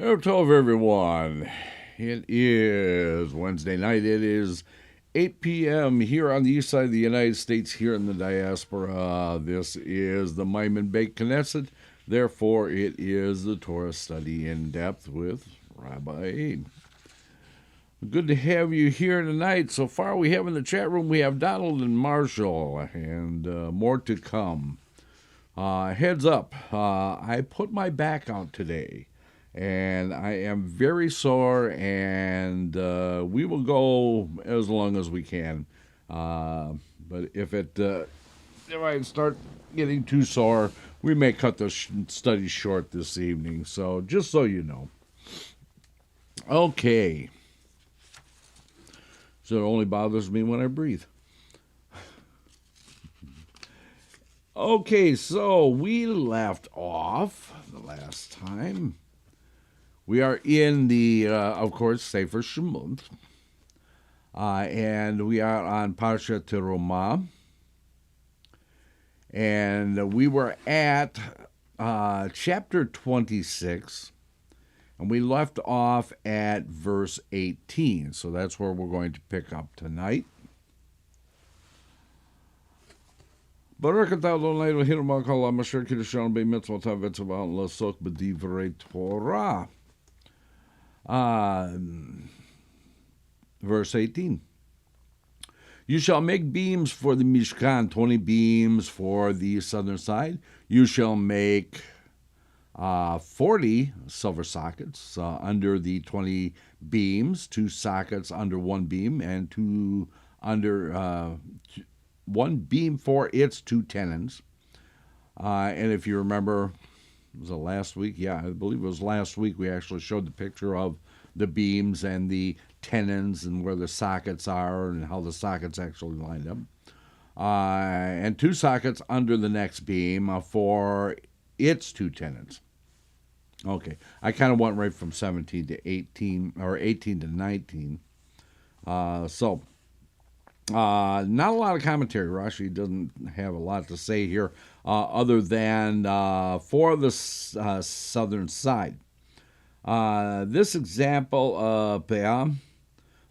Erev Tov, everyone. It is Wednesday night. It is 8 p.m. here on the east side of the United States, here in the diaspora. This is the Maimon Beit Knesset. Therefore, it is the Torah study in depth with Rabbi. Good to have you here tonight. So far, we have in the chat room, we have Donald and Marshall, and more to come. Heads up, I put my back out today, and I am very sore, and we will go as long as we can. But if I start getting too sore, we may cut the study short this evening. So just so you know. Okay. So it only bothers me when I breathe. Okay, so we left off the last time. We are in the, of course, Sefer Shemot. And we are on Parsha Terumah. And we were at chapter 26. And we left off at verse 18. So that's where we're going to pick up tonight. Baruch atah Adonai Eloheinu melech haolam asher kiddushanu b'mitzvotav v'tzavahanu l'asok b'divrei Torah. Verse 18. You shall make beams for the Mishkan, 20 beams for the southern side. You shall make 40 silver sockets under the 20 beams, 2 sockets under one beam, and 2 under one beam for its 2 tenons. And if you remember, was it last week? Yeah, I believe it was last week we actually showed the picture of the beams and the tenons and where the sockets are and how the sockets actually lined up. And 2 sockets under the next beam for its 2 tenons. Okay, I kind of went right from 17 to 18, or 18 to 19. Not a lot of commentary. Rashi doesn't have a lot to say here other than for the southern side. This example of Peah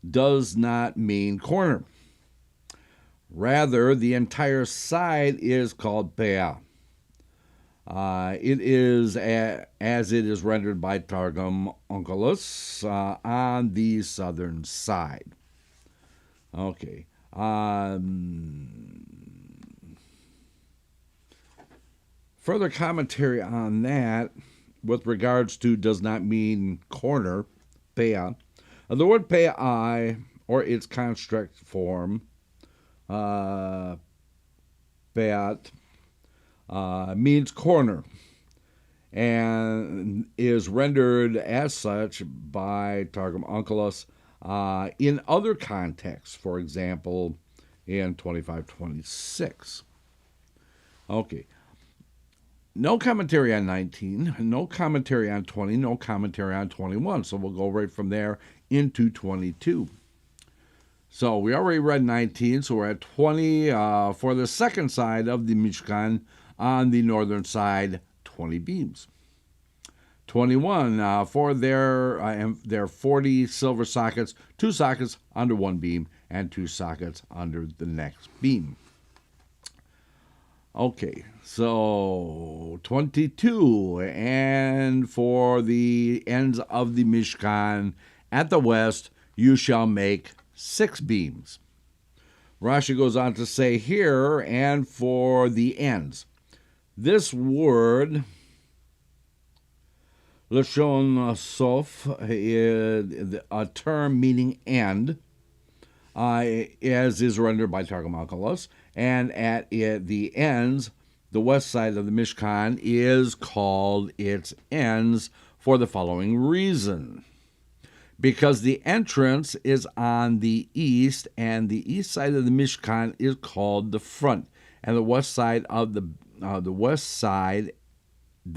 does not mean corner. Rather, the entire side is called Peah. It is as it is rendered by Targum Onkelos on the southern side. Okay. Further commentary on that with regards to does not mean corner, peah. The word peah, or its construct form, peat, means corner and is rendered as such by Targum Onkelos in other contexts, for example, in 25:26. Okay. No commentary on 19, no commentary on 20, no commentary on 21. So we'll go right from there into 22. So we already read 19, so we're at 20 for the second side of the Mishkan on the northern side, 20 beams. 21 for their 40 silver sockets, 2 sockets under one beam and 2 sockets under the next beam. Okay, so 22, and for the ends of the Mishkan at the west, you shall make 6 beams. Rashi goes on to say here, and for the ends. This word, Lashon Sof, is a term meaning end, as is rendered by Targum Onkelos, and at the ends, the west side of the Mishkan is called its ends for the following reason. Because the entrance is on the east, and the east side of the Mishkan is called the front, and the west side of the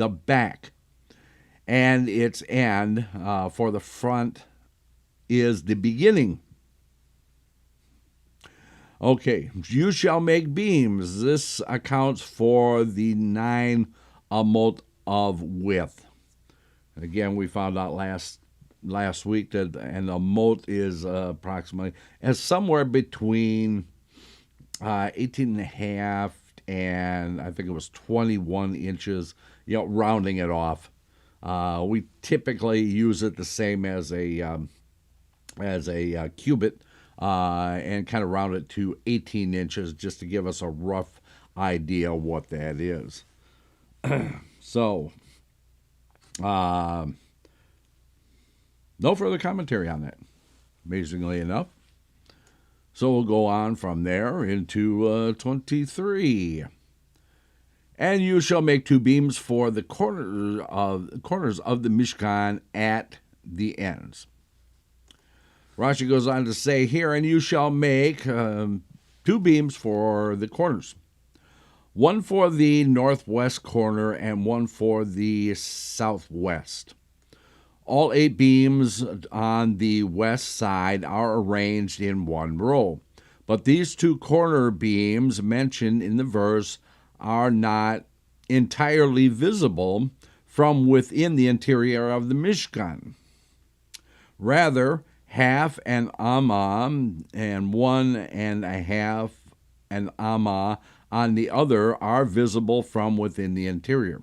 back, and its end for the front is the beginning. Okay, you shall make beams. This accounts for the 9 amot of width. Again, we found out last week that and a moat is approximately as somewhere between 18 and a half and I think it was 21 inches, rounding it off. We typically use it the same as a cubit and kind of round it to 18 inches just to give us a rough idea what that is. So, no further commentary on that, amazingly enough. So we'll go on from there into 23. And you shall make 2 beams for the corners of the Mishkan at the ends. Rashi goes on to say here, and you shall make 2 beams for the corners. 1 for the northwest corner and 1 for the southwest. All 8 beams on the west side are arranged in 1 row. But these 2 corner beams mentioned in the verse are not entirely visible from within the interior of the Mishkan. Rather, half an amah and 1.5 an amah on the other are visible from within the interior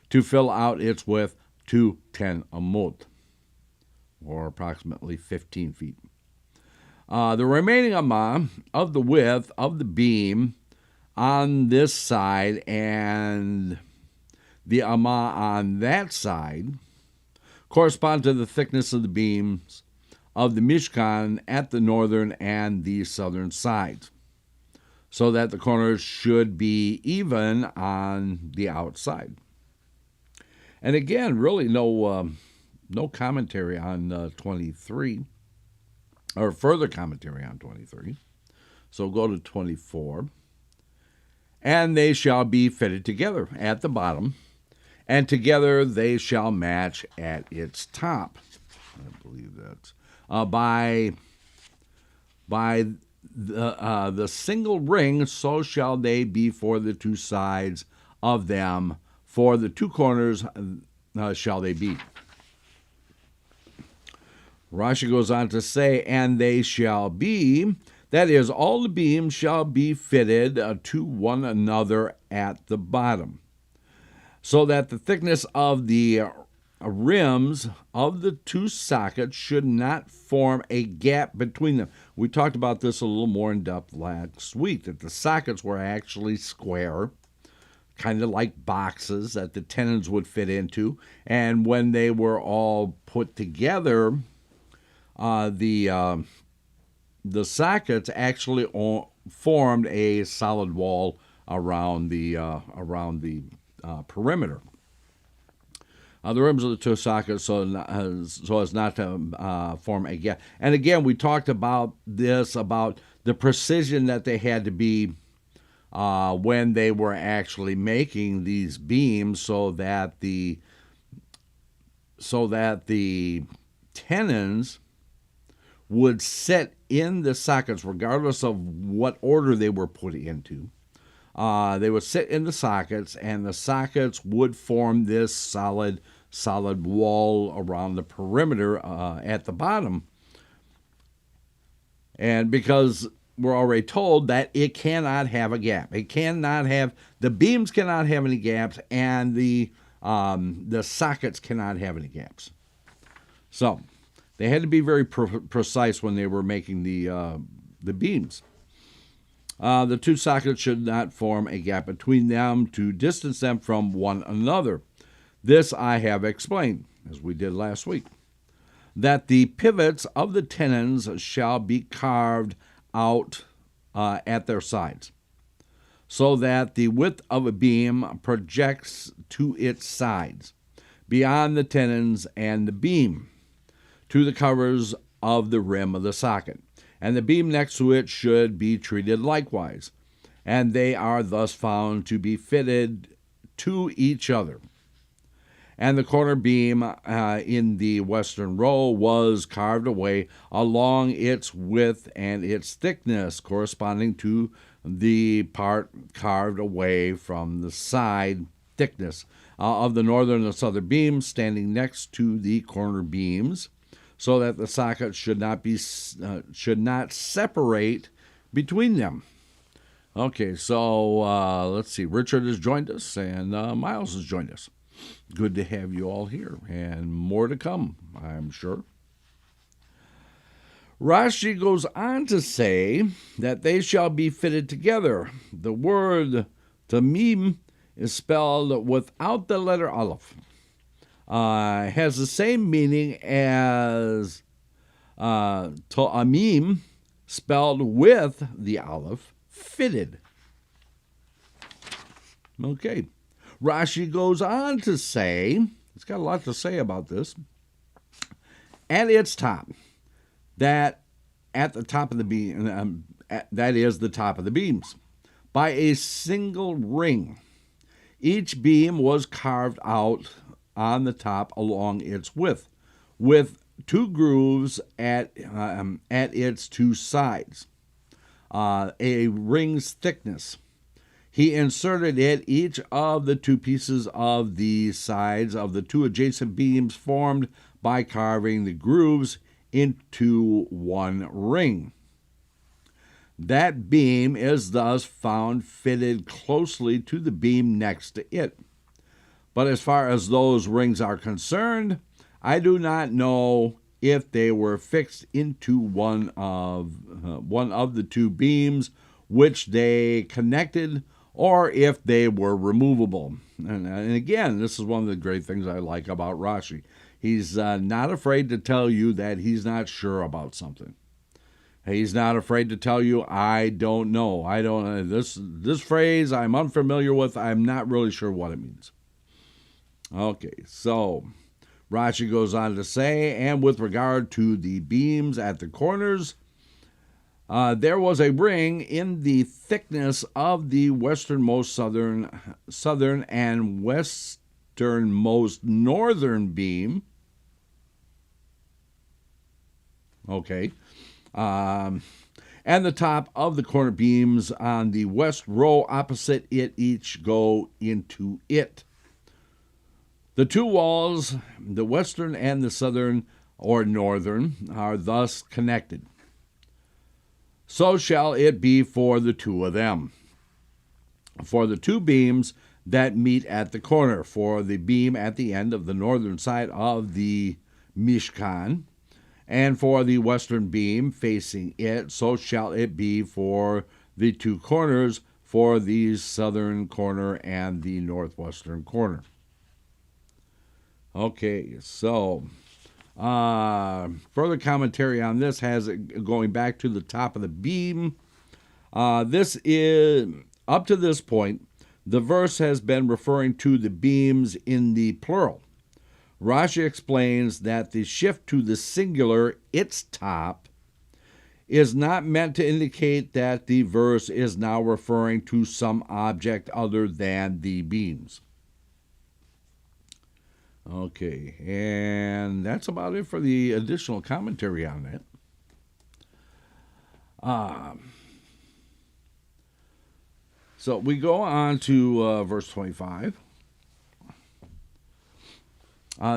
to fill out its width to 10 amot, or approximately 15 feet. The remaining amah of the width of the beam on this side and the amah on that side correspond to the thickness of the beams of the Mishkan at the northern and the southern sides, so that the corners should be even on the outside. And again, really no commentary on 23, or further commentary on 23. So go to 24. And they shall be fitted together at the bottom, and together they shall match at its top. I believe that's by the single ring, so shall they be for the 2 sides of them. For the 2 corners shall they be. Rashi goes on to say, and they shall be, that is, all the beams shall be fitted to one another at the bottom, so that the thickness of the rims of the 2 sockets should not form a gap between them. We talked about this a little more in depth last week, that the sockets were actually square, kind of like boxes that the tenons would fit into. And when they were all put together, the sockets actually formed a solid wall around the perimeter. The rims of the 2 sockets so as not to form a gap. And again, we talked about this, about the precision that they had to be when they were actually making these beams, so that the tenons would sit in the sockets regardless of what order they were put into. They would sit in the sockets, and the sockets would form this solid wall around the perimeter at the bottom. And because we're already told that it cannot have a gap. The beams cannot have any gaps, and the sockets cannot have any gaps. So they had to be very precise when they were making the beams. The 2 sockets should not form a gap between them to distance them from one another. This I have explained, as we did last week, that the pivots of the tenons shall be carved out at their sides, so that the width of a beam projects to its sides, beyond the tenons and the beam, to the covers of the rim of the socket. And the beam next to it should be treated likewise, and they are thus found to be fitted to each other. And the corner beam in the western row was carved away along its width and its thickness, corresponding to the part carved away from the side thickness of the northern and southern beams, standing next to the corner beams, so that the sockets should not separate between them. Okay, so let's see. Richard has joined us, and Miles has joined us. Good to have you all here, and more to come, I'm sure. Rashi goes on to say that they shall be fitted together. The word tamim is spelled without the letter Aleph. Has the same meaning as to'amim, spelled with the Aleph, fitted. Okay. Rashi goes on to say, it's got a lot to say about this, at its top, that at the top of the beam, that is the top of the beams, by a single ring. Each beam was carved out on the top along its width, with 2 grooves at its 2 sides, a ring's thickness. He inserted it each of the 2 pieces of the sides of the 2 adjacent beams formed by carving the grooves into 1 ring. That beam is thus found fitted closely to the beam next to it. But as far as those rings are concerned, I do not know if they were fixed into one of the 2 beams which they connected, or if they were removable. And again, this is one of the great things I like about Rashi. He's not afraid to tell you that he's not sure about something. He's not afraid to tell you, I don't know. This phrase I'm unfamiliar with. I'm not really sure what it means. Okay, so Rashi goes on to say, and with regard to the beams at the corners, there was a ring in the thickness of the westernmost southern and westernmost northern beam. Okay. And the top of the corner beams on the west row opposite it each go into it. The 2 walls, the western and the southern or northern, are thus connected. So shall it be for the 2 of them. For the 2 beams that meet at the corner, for the beam at the end of the northern side of the Mishkan, and for the western beam facing it, so shall it be for the 2 corners, for the southern corner and the northwestern corner. Okay, so further commentary on this has it going back to the top of the beam. This is, up to this point, the verse has been referring to the beams in the plural. Rashi explains that the shift to the singular, its top, is not meant to indicate that the verse is now referring to some object other than the beams. Okay, and that's about it for the additional commentary on that. So we go on to verse 25.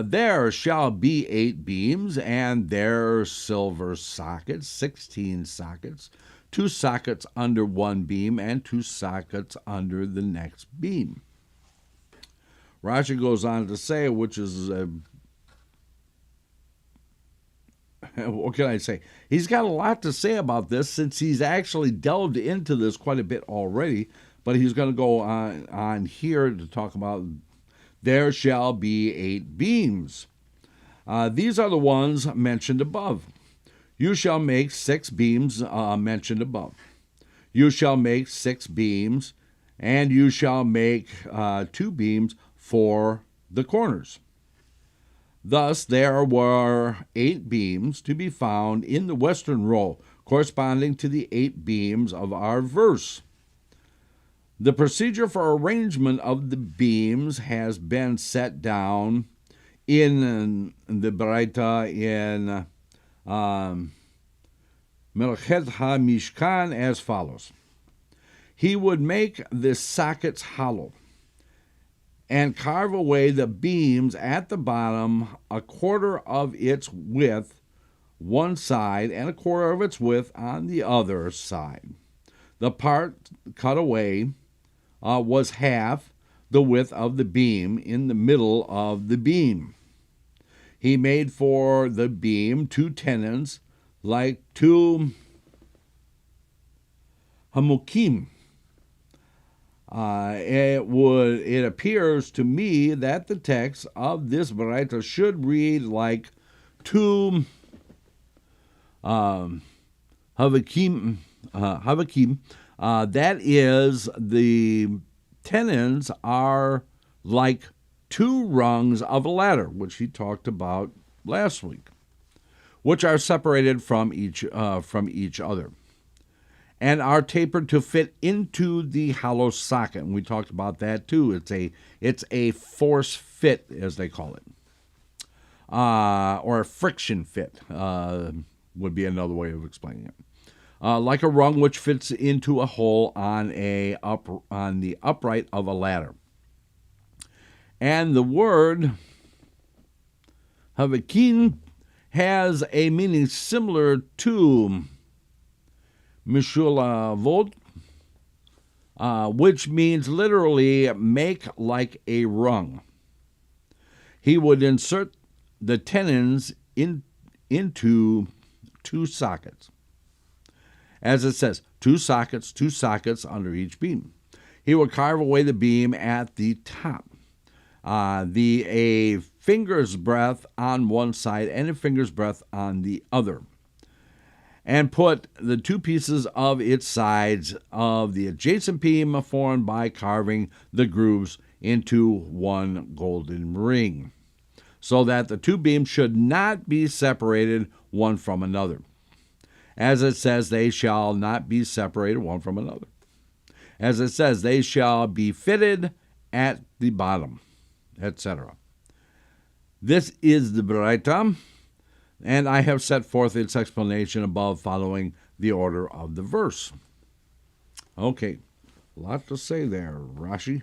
There shall be 8 beams, and their silver sockets, 16 sockets, 2 sockets under one beam, and 2 sockets under the next beam. Rashi goes on to say, which is, what can I say? He's got a lot to say about this, since he's actually delved into this quite a bit already, but he's going to go on here to talk about there shall be 8 beams. These are the ones mentioned above. You shall make 6 beams mentioned above. You shall make 6 beams, and you shall make 2 beams for the corners. Thus there were 8 beams to be found in the western row, corresponding to the 8 beams of our verse. The procedure for arrangement of the beams has been set down in the Baraita in Melchet HaMishkan as follows. He would make the sockets hollow, and carve away the beams at the bottom a quarter of its width one side and a quarter of its width on the other side. The part cut away was half the width of the beam in the middle of the beam. He made for the beam 2 tenons like 2 hamukim. It appears to me that the text of this Baraita should read like 2 havakim. That is, the tenons are like 2 rungs of a ladder, which he talked about last week, which are separated from each other, and are tapered to fit into the hollow socket. And we talked about that too. It's a force fit, as they call it, or a friction fit would be another way of explaining it. Like a rung which fits into a hole on the upright of a ladder. And the word havakin has a meaning similar to mishulavot, which means literally make like a rung. He would insert the tenons into 2 sockets. As it says, 2 sockets under each beam. He would carve away the beam at the top. A finger's breadth on one side and a finger's breadth on the other, and put the 2 pieces of its sides of the adjacent beam formed by carving the grooves into 1 golden ring, so that the 2 beams should not be separated one from another. As it says, they shall not be separated one from another. As it says, they shall be fitted at the bottom, etc. This is the Baraita, and I have set forth its explanation above following the order of the verse. Okay, a lot to say there, Rashi.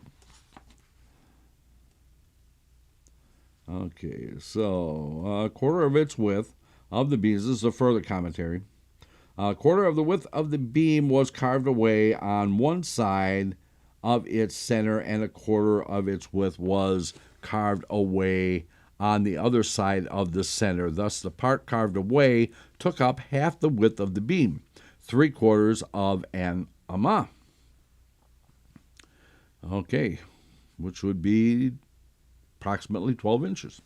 Okay, so a quarter of its width of the beams, this is a further commentary. A quarter of the width of the beam was carved away on one side of its center, and a quarter of its width was carved away on the other side of the center. Thus, the part carved away took up half the width of the beam, 3/4 of an amah. Okay, which would be approximately 12 inches.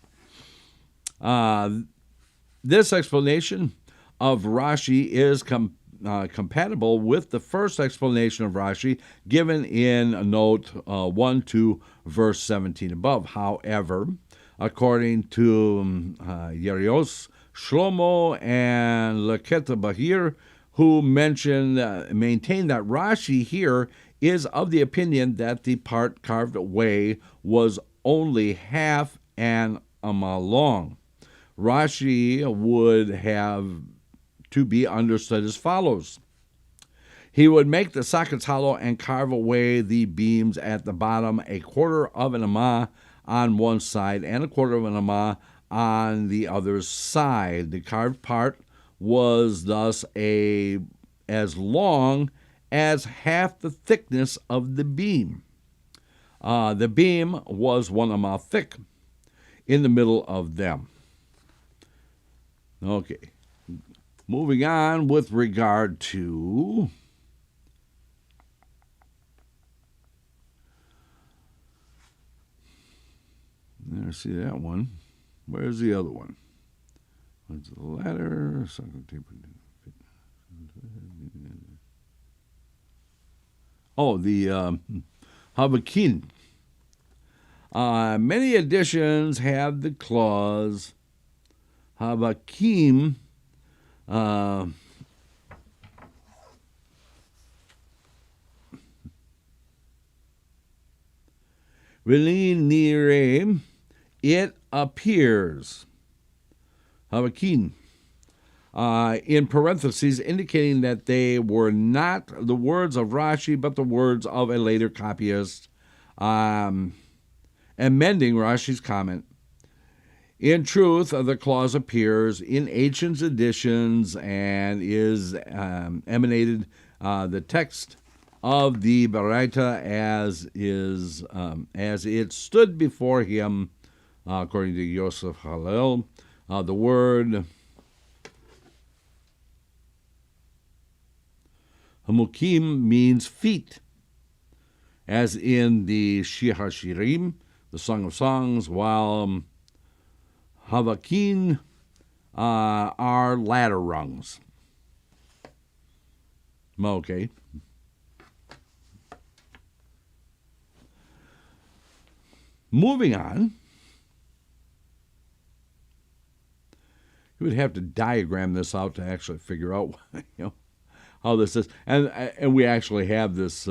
This explanation of Rashi is compatible with the first explanation of Rashi given in note 1 to verse 17 above. However, according to Yerios, Shlomo, and Leketa Bahir, who maintain that Rashi here is of the opinion that the part carved away was only half an amah long. Rashi would have to be understood as follows. He would make the sockets hollow and carve away the beams at the bottom, 1/4 of an amah on one side and 1/4 of an amah on the other side. The carved part was thus as long as half the thickness of the beam. The beam was 1 amah thick in the middle of them. Okay. Moving on with regard to there's see that one. Where's the other one? What's the ladder? Oh, the Havakin. Many editions have the clause Havakim Nire, it appears, Havakin, in parentheses, indicating that they were not the words of Rashi, but the words of a later copyist, amending Rashi's comment. In truth, the clause appears in ancient editions and is emanated the text of the Baraita as it stood before him, according to Yosef Hallel. The word Hamukim means feet, as in the Shir HaShirim, the Song of Songs, while Havakin are ladder rungs. Okay. Moving on, you would have to diagram this out to actually figure out, how this is, and we actually have this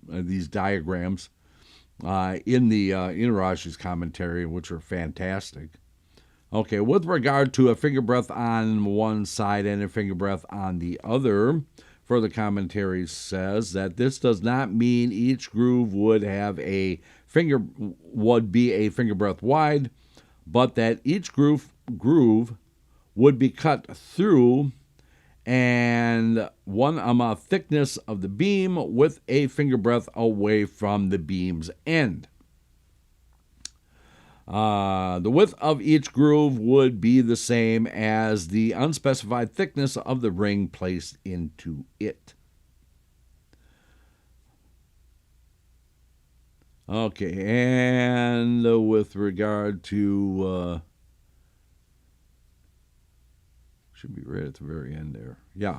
these diagrams in Rashi's commentary, which are fantastic. Okay, with regard to a finger breadth on one side and a finger breadth on the other, further commentary says that this does not mean each groove would be a finger breadth wide, but that each groove would be cut through and one thickness of the beam with a finger breadth away from the beam's end. The width of each groove would be the same as the unspecified thickness of the ring placed into it. Okay, and with regard to, should be right at the very end there. Yeah.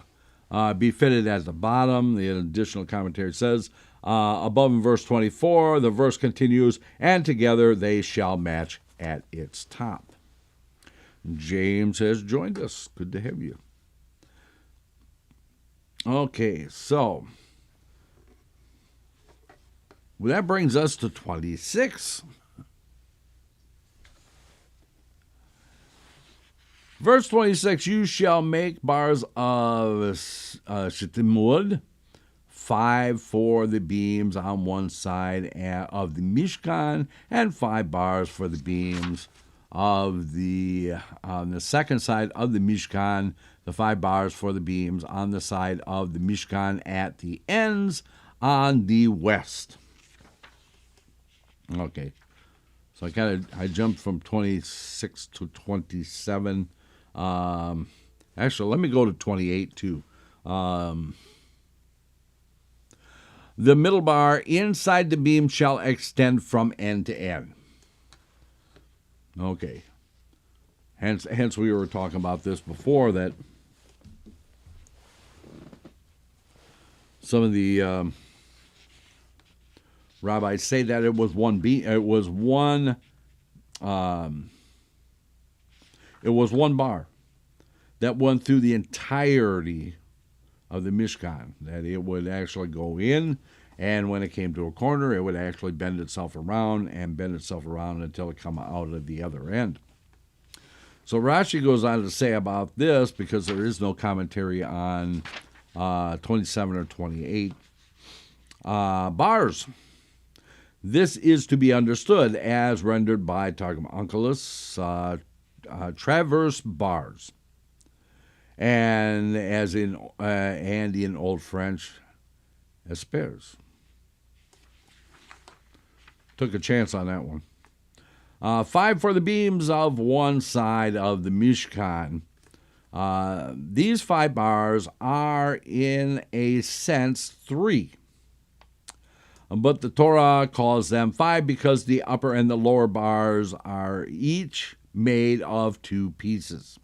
Be fitted at the bottom. The additional commentary says, above in verse 24, the verse continues, and together they shall match at its top. James has joined us. Good to have you. Okay, so well, that brings us to 26. Verse 26, you shall make bars of shittim wood, 5 for the beams on one side of the Mishkan, and 5 bars for the beams of on the second side of the Mishkan, the 5 bars for the beams on the side of the Mishkan at the ends on the west. Okay, so I jumped from 26 to 27. Actually, let me go to 28 too. The middle bar inside the beam shall extend from end to end. Okay. Hence we were talking about this before, that some of the rabbis say that it was one bar that went through the entirety of the Mishkan, that it would actually go in, and when it came to a corner, it would actually bend itself around until it come out of the other end. So Rashi goes on to say about this, because there is no commentary on 27 or 28. Bars. This is to be understood as rendered by Targum Onkelos, traverse bars, and in Old French, espers. Took a chance on that one. 5 for the beams of one side of the Mishkan. These 5 bars are, in a sense, 3. But the Torah calls them 5 because the upper and the lower bars are each made of 2 pieces.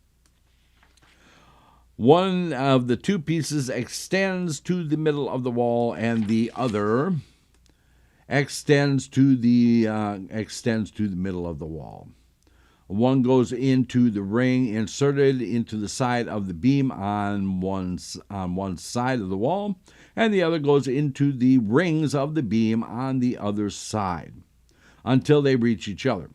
One of the 2 pieces extends to the middle of the wall, and the other extends to the middle of the wall. One goes into the ring inserted into the side of the beam on one side of the wall, and the other goes into the rings of the beam on the other side until they reach each other.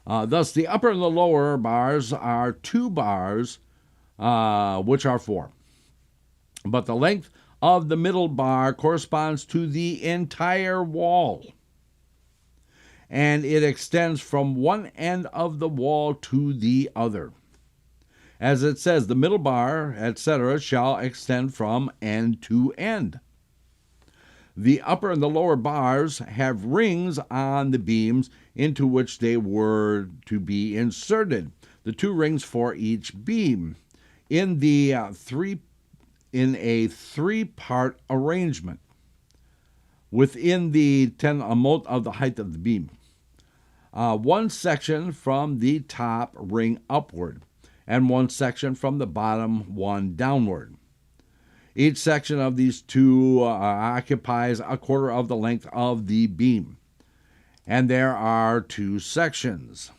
Thus, the upper and the lower bars are 2 bars, which are 4. But the length of the middle bar corresponds to the entire wall, and it extends from one end of the wall to the other. As it says, the middle bar, etc., shall extend from end to end. The upper and the lower bars have rings on the beams into which they were to be inserted, the 2 rings for each beam, in a three-part arrangement within the 10 amot of the height of the beam. One section from the top ring upward, and one section from the bottom one downward. Each section of these 2 occupies a quarter of the length of the beam, and there are 2 sections,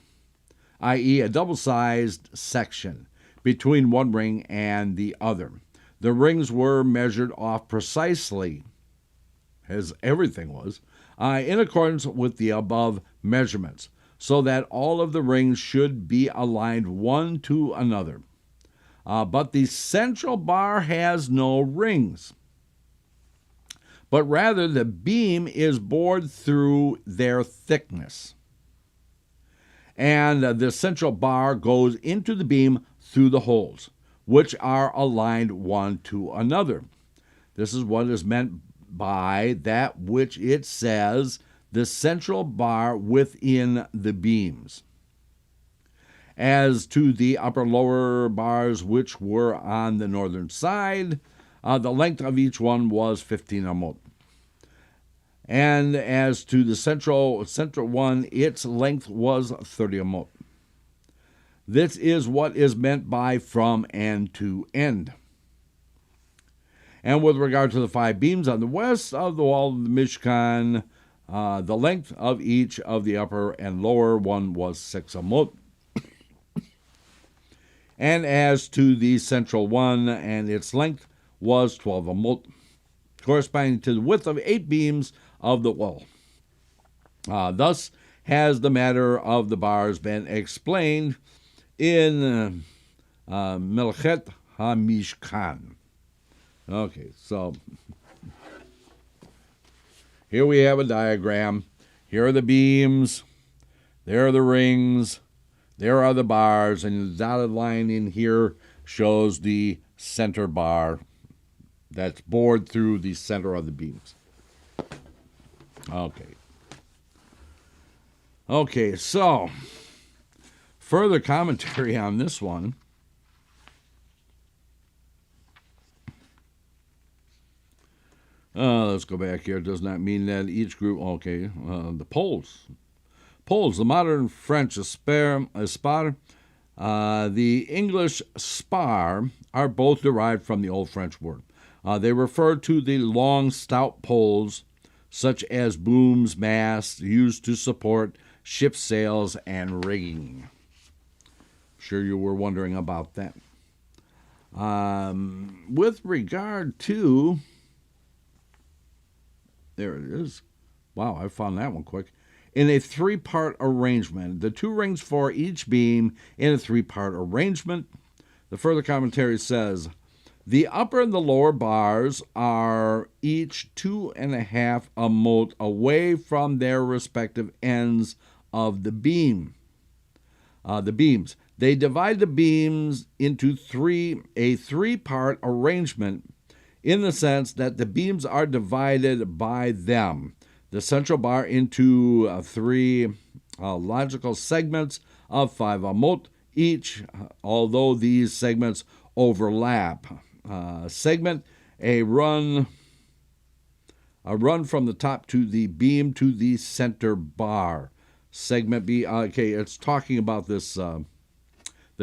i.e. a double-sized section, between one ring and the other. The rings were measured off precisely, as everything was, in accordance with the above measurements, so that all of the rings should be aligned one to another. But the central bar has no rings, but rather the beam is bored through their thickness, and the central bar goes into the beam through the holes, which are aligned one to another. This is what is meant by that which it says, the central bar within the beams. As to the upper-lower bars which were on the northern side, the length of each one was 15 amot. And as to the central one, its length was 30 amot. This is what is meant by from end to end. And with regard to the 5 beams on the west of the wall of the Mishkan, the length of each of the upper and lower one was 6 amot. And as to the central one, and its length was 12 amot, corresponding to the width of 8 beams of the wall. Thus has the matter of the bars been explained in Melchet HaMishkan. Okay, so here we have a diagram. Here are the beams. There are the rings. There are the bars, and the dotted line in here shows the center bar that's bored through the center of the beams. Okay, so further commentary on this one. Let's go back here. It does not mean that each group, the poles. Poles, the modern French espar, the English spar are both derived from the Old French word. They refer to the long, stout poles, such as booms, masts, used to support ship sails and rigging. I'm sure you were wondering about that. With regard to, there it is. Wow, I found that one quick. In a 3-part arrangement, the 2 rings for each beam in a 3-part arrangement. The further commentary says, the upper and the lower bars are each 2.5 amot away from their respective ends of the beam. The beams. They divide the beams into a 3-part arrangement in the sense that the beams are divided by them. The central bar into 3 logical segments of 5 amot each, although these segments overlap. Segment, a run from the top to the beam to the center bar. Segment B, it's talking about this, the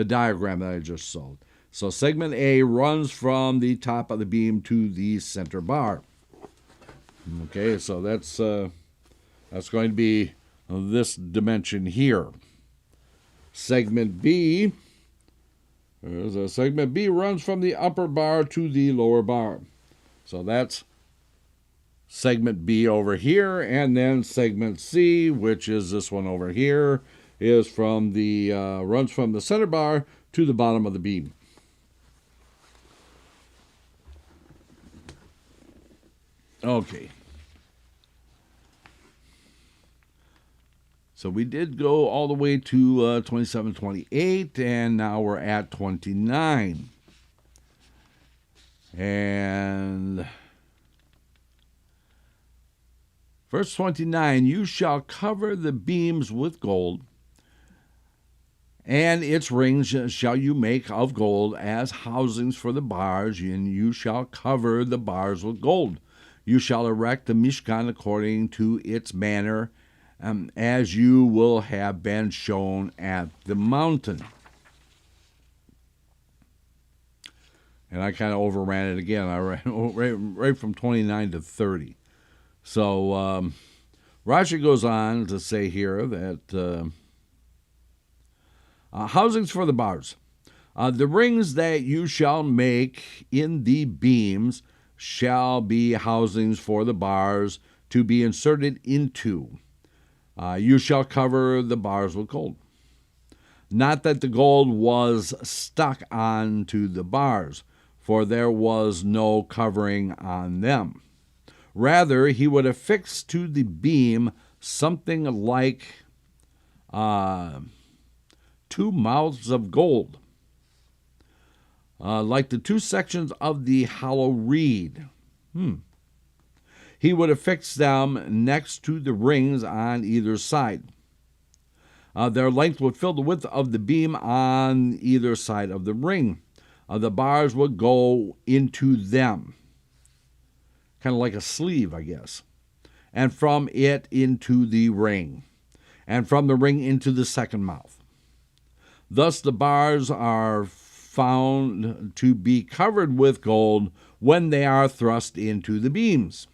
diagram that I just showed. So segment A runs from the top of the beam to the center bar. Okay, so that's going to be this dimension here. Segment B, segment B runs from the upper bar to the lower bar. So that's segment B over here, and then segment C, which is this one over here, is from the runs from the center bar to the bottom of the beam. Okay. So we did go all the way to 27, 28, and now we're at 29. And verse 29, you shall cover the beams with gold, and its rings shall you make of gold as housings for the bars, and you shall cover the bars with gold. You shall erect the Mishkan according to its manner, as you will have been shown at the mountain. And I kind of overran it again. I ran right from 29 to 30. So Rashi goes on to say here that housings for the bars. The rings that you shall make in the beams shall be housings for the bars to be inserted into. You shall cover the bars with gold. Not that the gold was stuck onto the bars, for there was no covering on them. Rather, he would affix to the beam something like 2 mouths of gold, like the 2 sections of the hollow reed. He would affix them next to the rings on either side. Their length would fill the width of the beam on either side of the ring. The bars would go into them, kind of like a sleeve, I guess, and from it into the ring, and from the ring into the second mouth. Thus the bars are found to be covered with gold when they are thrust into the beams.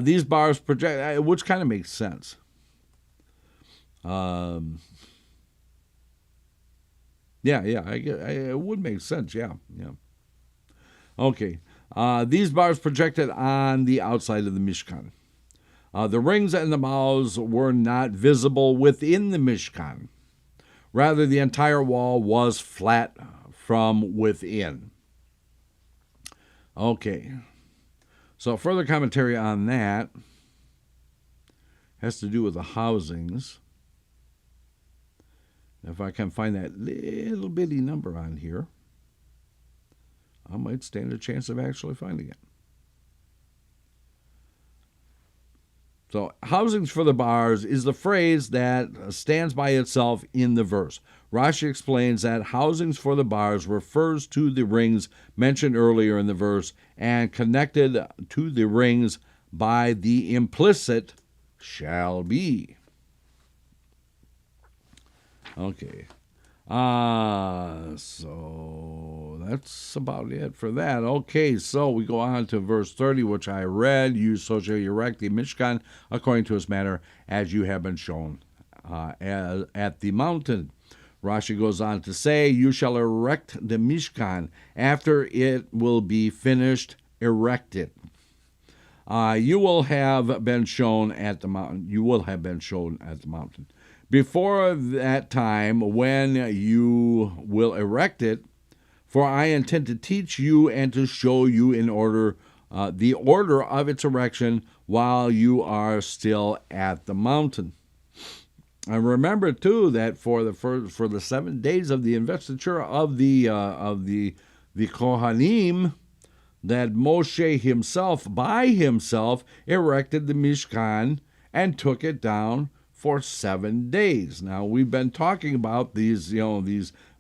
These bars project, which kind of makes sense. It would make sense, yeah. Okay, these bars projected on the outside of the Mishkan. The rings and the mouths were not visible within the Mishkan. Rather, the entire wall was flat from within. Okay. So further commentary on that has to do with the housings. If I can find that little bitty number on here, I might stand a chance of actually finding it. So, housings for the bars is the phrase that stands by itself in the verse. Rashi explains that housings for the bars refers to the rings mentioned earlier in the verse and connected to the rings by the implicit shall be. Okay. So that's about it for that. Okay, so we go on to verse 30, which I read. You so shall erect the Mishkan according to its manner, as you have been shown at the mountain. Rashi goes on to say, you shall erect the Mishkan after it will be finished, erected. You will have been shown at the mountain. You will have been shown at the mountain. Before that time when you will erect it, for I intend to teach you and to show you in order the order of its erection while you are still at the mountain. And remember too that for the 7 days of the investiture of the Kohanim, that Moshe himself by himself erected the Mishkan and took it down for 7 days. Now we've been talking about these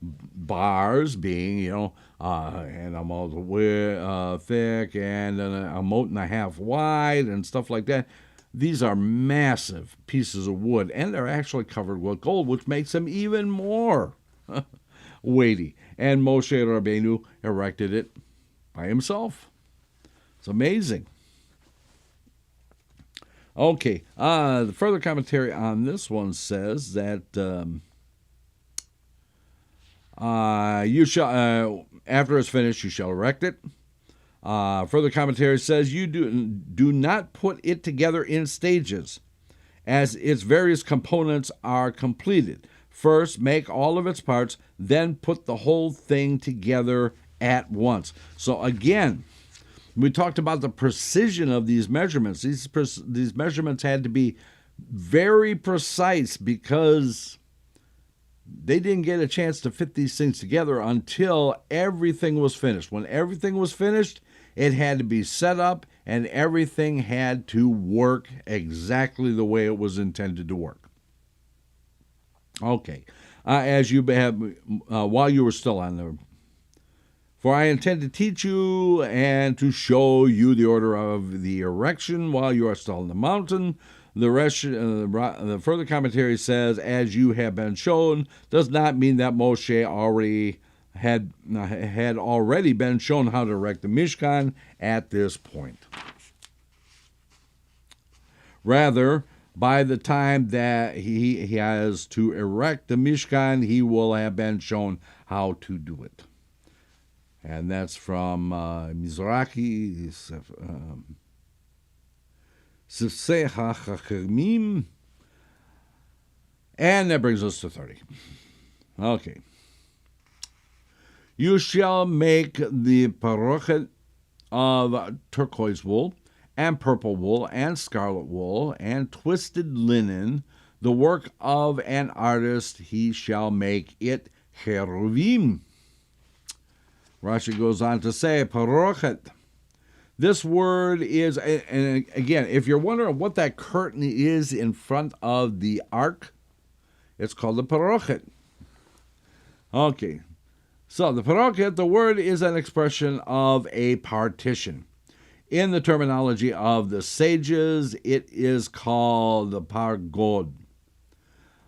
bars being and a mote thick and a mote and a half wide and stuff like that. These are massive pieces of wood, and they're actually covered with gold, which makes them even more weighty. And Moshe Rabbeinu erected it by himself. It's amazing. Okay, the further commentary on this one says that you shall, after it's finished, you shall erect it. Further commentary says you do not put it together in stages, as its various components are completed. First, make all of its parts, then put the whole thing together at once. So again, We talked about the precision of these measurements. These measurements had to be very precise because they didn't get a chance to fit these things together until everything was finished. When everything was finished, it had to be set up and everything had to work exactly the way it was intended to work. Okay, as you have, while you were still on there, for I intend to teach you and to show you the order of the erection while you are still on the mountain. The further commentary says, as you have been shown, does not mean that Moshe already had already been shown how to erect the Mishkan at this point. Rather, by the time that he has to erect the Mishkan, he will have been shown how to do it. And that's from Mizrahi, Sifsei HaChachamim, and that brings us to 30. Okay. You shall make the parochet of turquoise wool, and purple wool, and scarlet wool, and twisted linen, the work of an artist. He shall make it cheruvim. Rashi goes on to say, parochet. This word is, and again, if you're wondering what that curtain is in front of the ark, it's called the parochet. Okay, so the parochet, the word is an expression of a partition. In the terminology of the sages, it is called the pargod,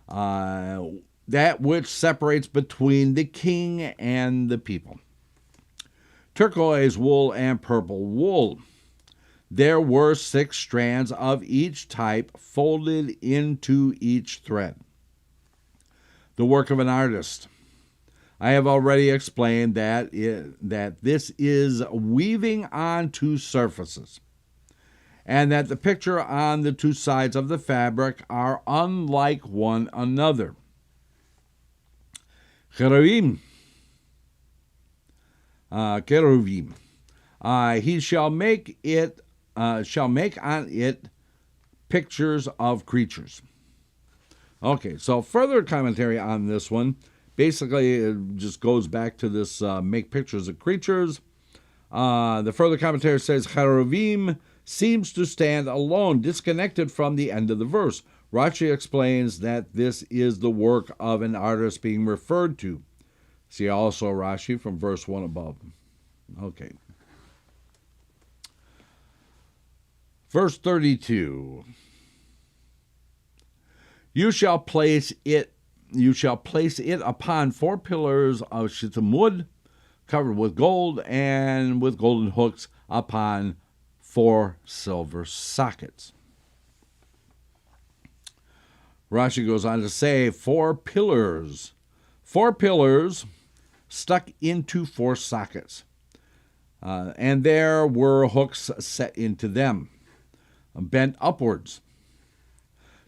that which separates between the king and the people. Turquoise wool and purple wool. There were 6 strands of each type folded into each thread. The work of an artist. I have already explained that this is weaving on 2 surfaces, and that the picture on the 2 sides of the fabric are unlike one another. Cheruvim. He shall make on it pictures of creatures. Okay, so further commentary on this one. Basically, it just goes back to this make pictures of creatures. The further commentary says cheruvim seems to stand alone, disconnected from the end of the verse. Rashi explains that this is the work of an artist being referred to. See also Rashi from verse 1 above. Okay. Verse 32. You shall place it upon 4 pillars of shittim wood, covered with gold, and with golden hooks upon 4 silver sockets. Rashi goes on to say 4 pillars. 4 pillars stuck into 4 sockets, and there were hooks set into them, bent upwards,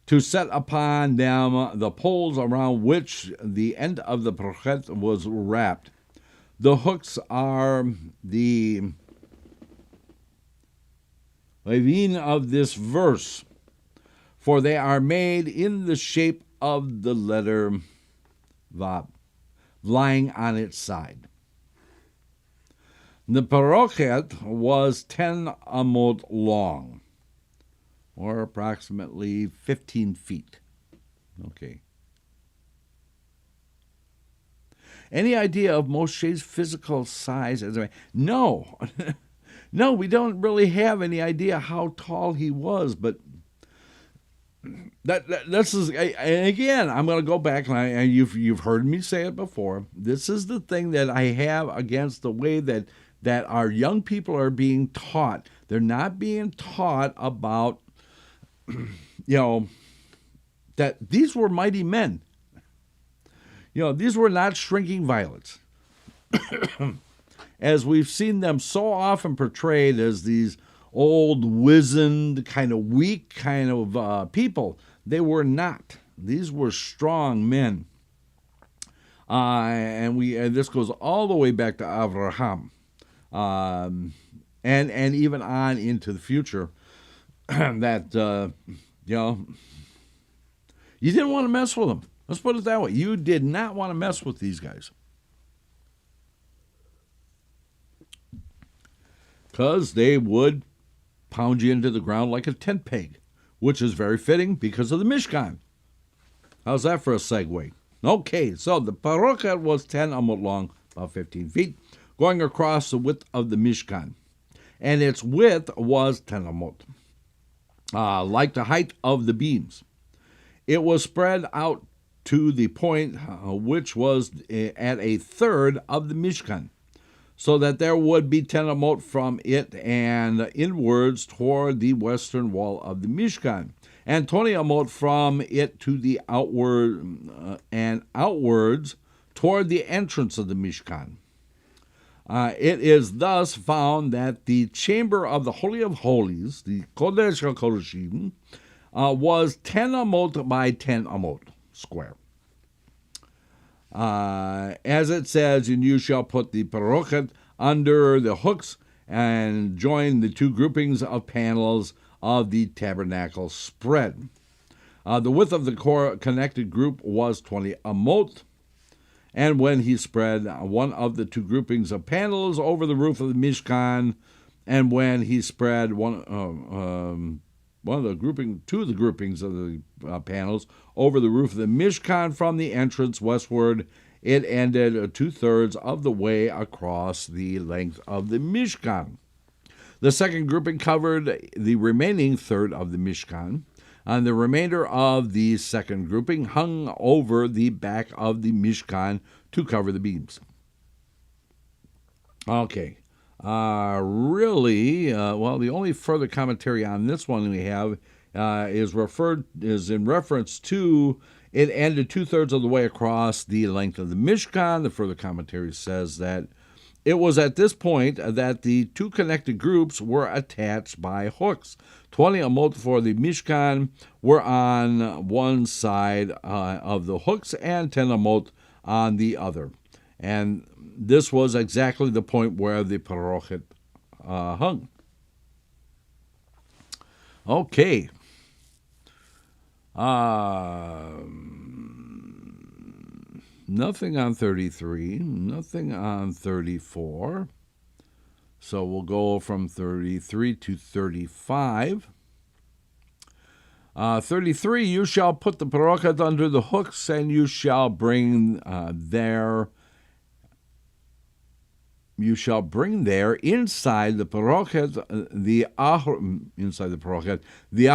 to set upon them the poles around which the end of the parochet was wrapped. The hooks are the levin of this verse, for they are made in the shape of the letter Vav, lying on its side. The parochet was 10 amot long, or approximately 15 feet. Okay. Any idea of Moshe's physical size? No. No, we don't really have any idea how tall he was, but this is, and again, I'm going to go back, and you've heard me say it before. This is the thing that I have against the way that our young people are being taught. They're not being taught about, that these were mighty men. These were not shrinking violets. As we've seen them so often portrayed as these old, wizened, kind of weak kind of people. They were not. These were strong men. And this goes all the way back to Abraham. and even on into the future, that you didn't want to mess with them. Let's put it that way. You did not want to mess with these guys, because they would pound you into the ground like a tent peg, which is very fitting because of the Mishkan. How's that for a segue? Okay, so the parochet was 10 amot long, about 15 feet, going across the width of the Mishkan. And its width was 10 amot, like the height of the beams. It was spread out to the point which was at a third of the Mishkan, so that there would be 10 amot from it and inwards toward the western wall of the Mishkan, and 20 amot from it to the outward and outwards toward the entrance of the Mishkan. It is thus found that the chamber of the Holy of Holies, the Kodesh HaKodeshim, was 10 amot by 10 amot square. As it says, and you shall put the parochet under the hooks and join the two groupings of panels of the tabernacle spread. The width of the connected group was 20 amot, and when he spread one of the two groupings of panels over the roof of the Mishkan, and when he spread two of the groupings of the panels over the roof of the Mishkan from the entrance westward, it ended 2/3 of the way across the length of the Mishkan. The second grouping covered the remaining third of the Mishkan, and the remainder of the second grouping hung over the back of the Mishkan to cover the beams. Okay. The only further commentary on this one we have is in reference to it ended 2/3 of the way across the length of the Mishkan. The further commentary says that it was at this point that the two connected groups were attached by hooks. 20 amot for the Mishkan were on one side of the hooks and 10 amot on the other. And this was exactly the point where the parochet hung. Okay. Nothing on 33, nothing on 34. So we'll go from 33 to 35. 33, you shall put the parochet under the hooks, and you shall bring there inside the parochet the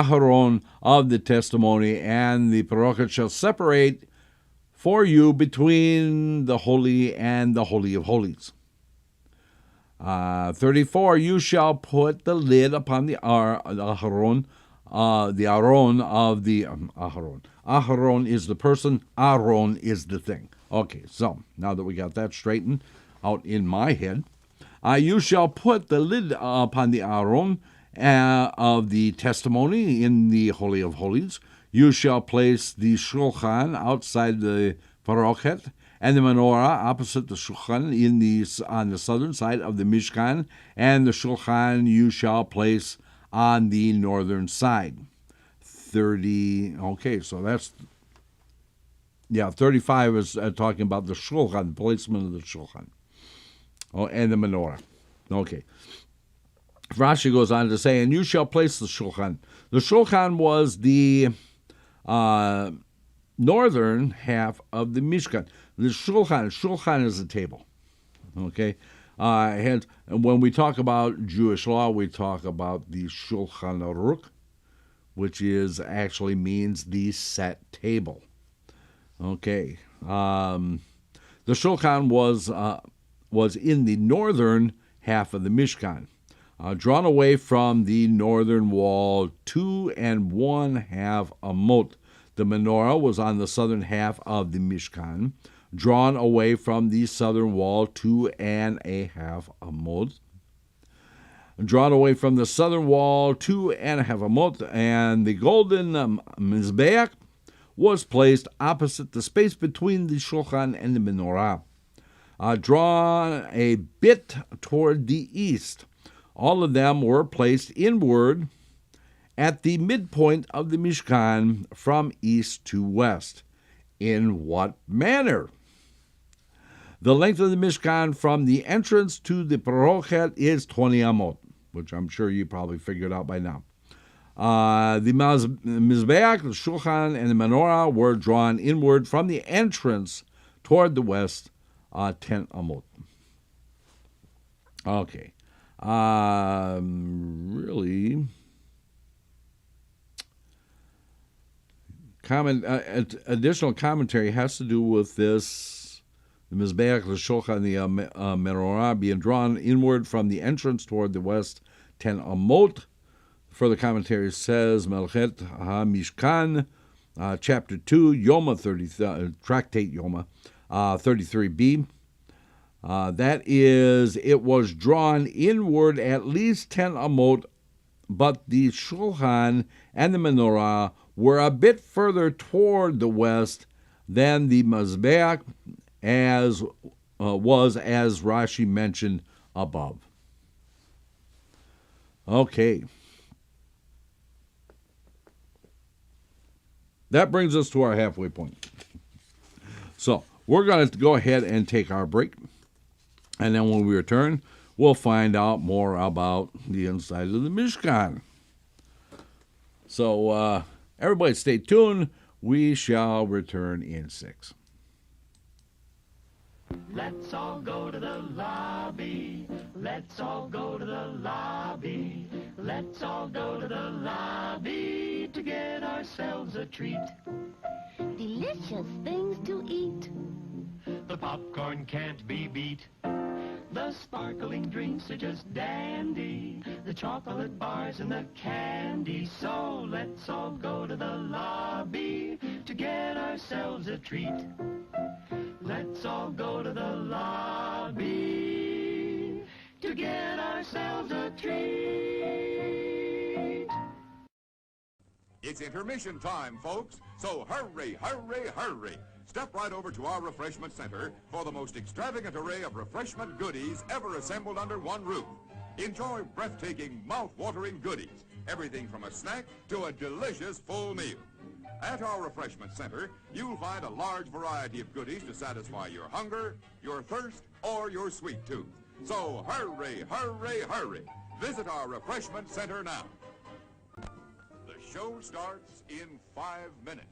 aharon of the testimony, and the parochet shall separate for you between the holy and the holy of holies. 34, you shall put the lid upon the aharon, the aron of the aharon. Aharon is the person, Aaron is the thing. Okay, so now that we got that straightened out in my head, you shall put the lid upon the aron of the testimony in the Holy of Holies. You shall place the shulchan outside the parochet, and the menorah opposite the shulchan on the southern side of the Mishkan, and the shulchan you shall place on the northern side. 30. Okay, so that's 35 is talking about the shulchan, the placement of the shulchan, and the menorah. Okay. Rashi goes on to say, and you shall place the shulchan. The shulchan was the northern half of the Mishkan. The shulchan is a table. Okay? And when we talk about Jewish law, we talk about the Shulchan Aruch, which actually means the set table. Okay. The shulchan was in the northern half of the Mishkan, drawn away from the northern wall 2 1/2 amot. The menorah was on the southern half of the Mishkan, drawn away from the southern wall 2 1/2 amot. Drawn away from the southern wall 2 1/2 amot, and the golden mizbeach was placed opposite the space between the shulchan and the menorah, drawn a bit toward the east. All of them were placed inward at the midpoint of the Mishkan from east to west. In what manner? The length of the Mishkan from the entrance to the Parochet is 20 amot, which I'm sure you probably figured out by now. The Mizbeach, the Shulchan, and the Menorah were drawn inward from the entrance toward the west, 10 amot. Okay. Really, additional commentary has to do with this. The Mizbeach, the Shulchan, and the Menorah being drawn inward from the entrance toward the west, 10 amot. Further commentary says, Melchet HaMishkan, chapter 2, Yoma 30, tractate Yoma, 33b. That is, it was drawn inward at least 10 amot, but the Shulchan and the Menorah were a bit further toward the west than the Mizbeach, as Rashi mentioned above. Okay. That brings us to our halfway point. So, we're going to go ahead and take our break. And then when we return, we'll find out more about the inside of the Mishkan. So, everybody stay tuned. We shall return in 6. Let's all go to the lobby. Let's all go to the lobby. Let's all go to the lobby to get ourselves a treat. Delicious things to eat. The popcorn can't be beat. The sparkling drinks are just dandy. The chocolate bars and the candy. So let's all go to the lobby to get ourselves a treat. Let's all go to the lobby to get ourselves a treat. It's intermission time, folks, so hurry, hurry, hurry. Step right over to our refreshment center for the most extravagant array of refreshment goodies ever assembled under one roof. Enjoy breathtaking, mouth-watering goodies, everything from a snack to a delicious full meal. At our refreshment center, you'll find a large variety of goodies to satisfy your hunger, your thirst, or your sweet tooth. So hurry, hurry, hurry. Visit our refreshment center now. The show starts in 5 minutes.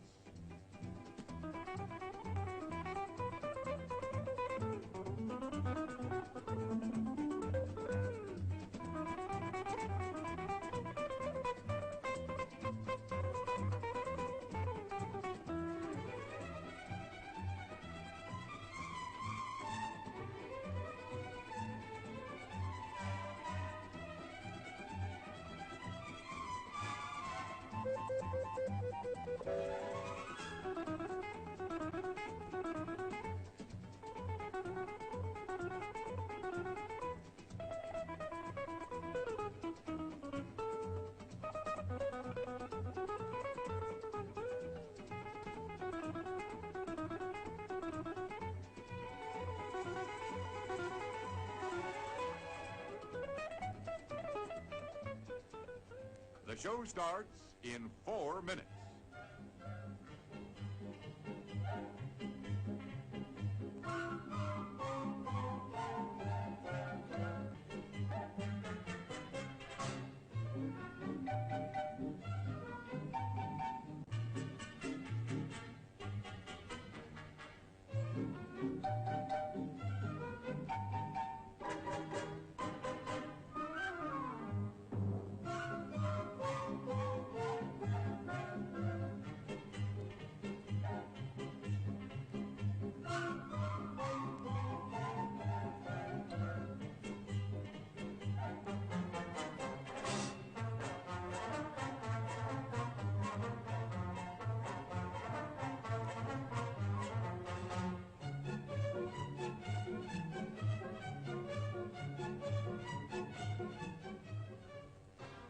The show starts in 4 minutes.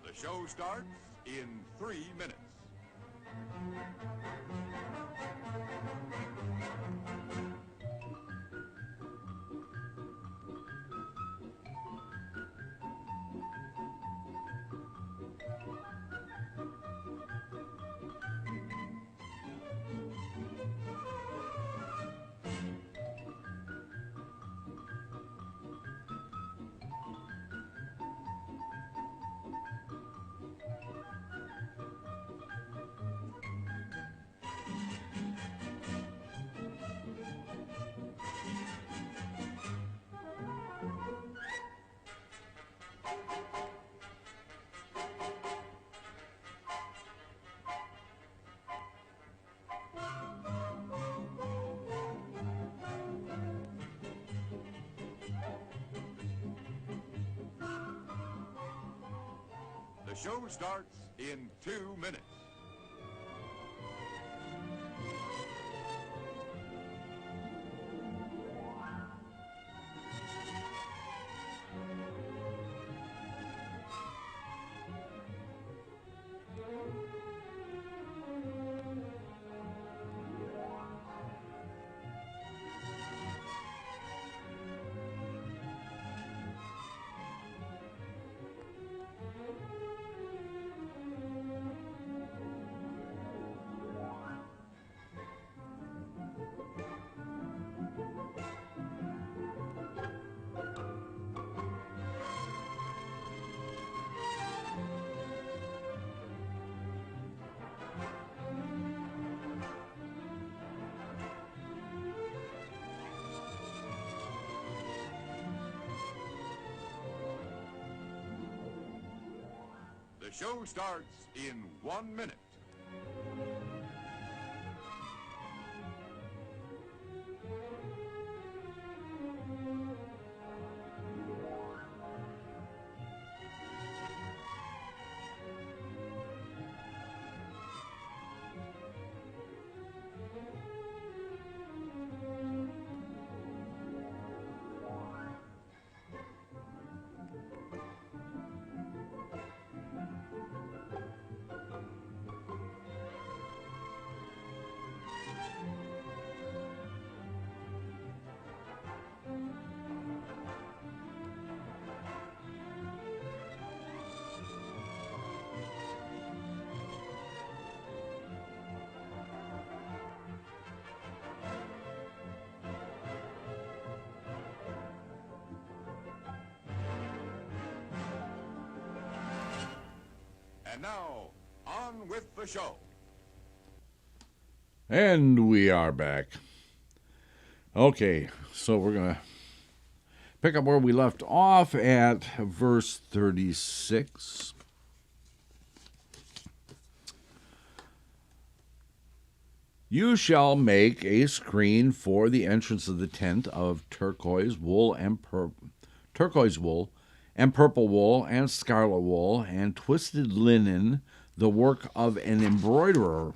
The show starts in 3 minutes. The show starts in 2 minutes. The show starts in 1 minute. And now, on with the show. And we are back. Okay, so we're going to pick up where we left off at verse 36. You shall make a screen for the entrance of the tent of turquoise wool and purple wool and scarlet wool and twisted linen, the work of an embroiderer.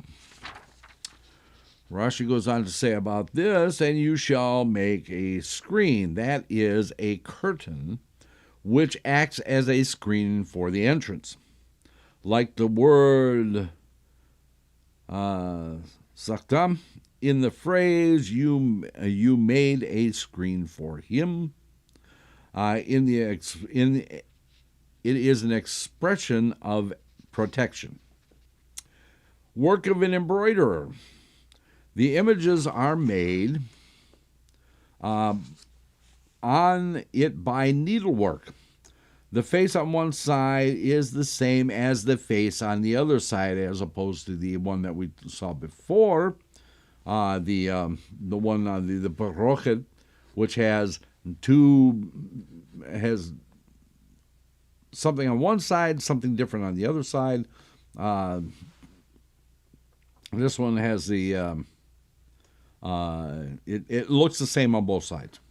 Rashi goes on to say about this, and you shall make a screen, that is a curtain, which acts as a screen for the entrance. Like the word saktam, in the phrase, you made a screen for him. It is an expression of protection. Work of an embroiderer. The images are made on it by needlework. The face on one side is the same as the face on the other side, as opposed to the one that we saw before, the one on the parochet, which has something on one side, something different on the other side. This one has the it looks the same on both sides.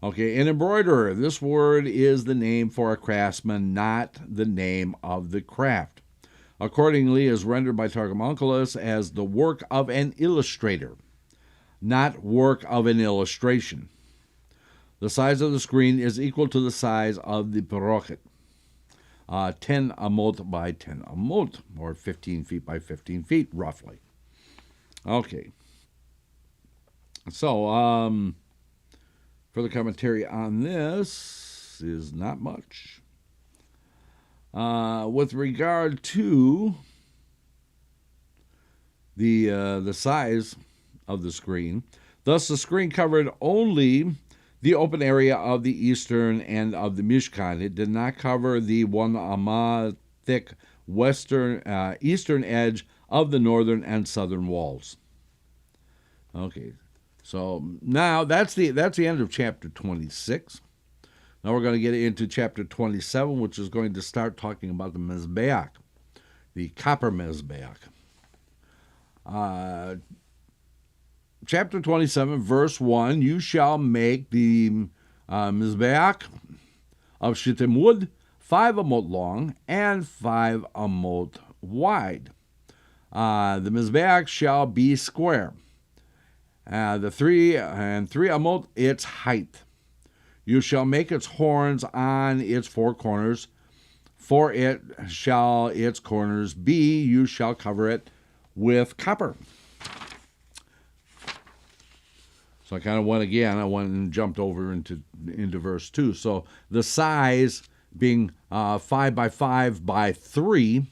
Okay, an embroiderer. This word is the name for a craftsman, not the name of the craft. Accordingly, is rendered by Targum Onkelos as the work of an illustrator, not work of an illustration. The size of the screen is equal to the size of the parochet, 10 amot by 10 amot, or 15 feet by 15 feet, roughly. Okay. So, for the commentary on this is not much. With regard to the size of the screen, thus the screen covered only the open area of the eastern end of the Mishkan. It did not cover the 1 amah thick eastern edge of the northern and southern walls. Okay, so now that's the end of chapter 26. Now we're going to get into chapter 27, which is going to start talking about the Mezbeach, the copper Mezbeach. Chapter 27, verse 1, you shall make the Mizbeach of shittim wood, 5 amot long and 5 amot wide. The Mizbeach shall be square. The 3 amot its height. You shall make its horns on its 4 corners. For it shall its corners be. You shall cover it with copper. So I kind of went and jumped over into verse 2. So the size being 5 by 5 by 3.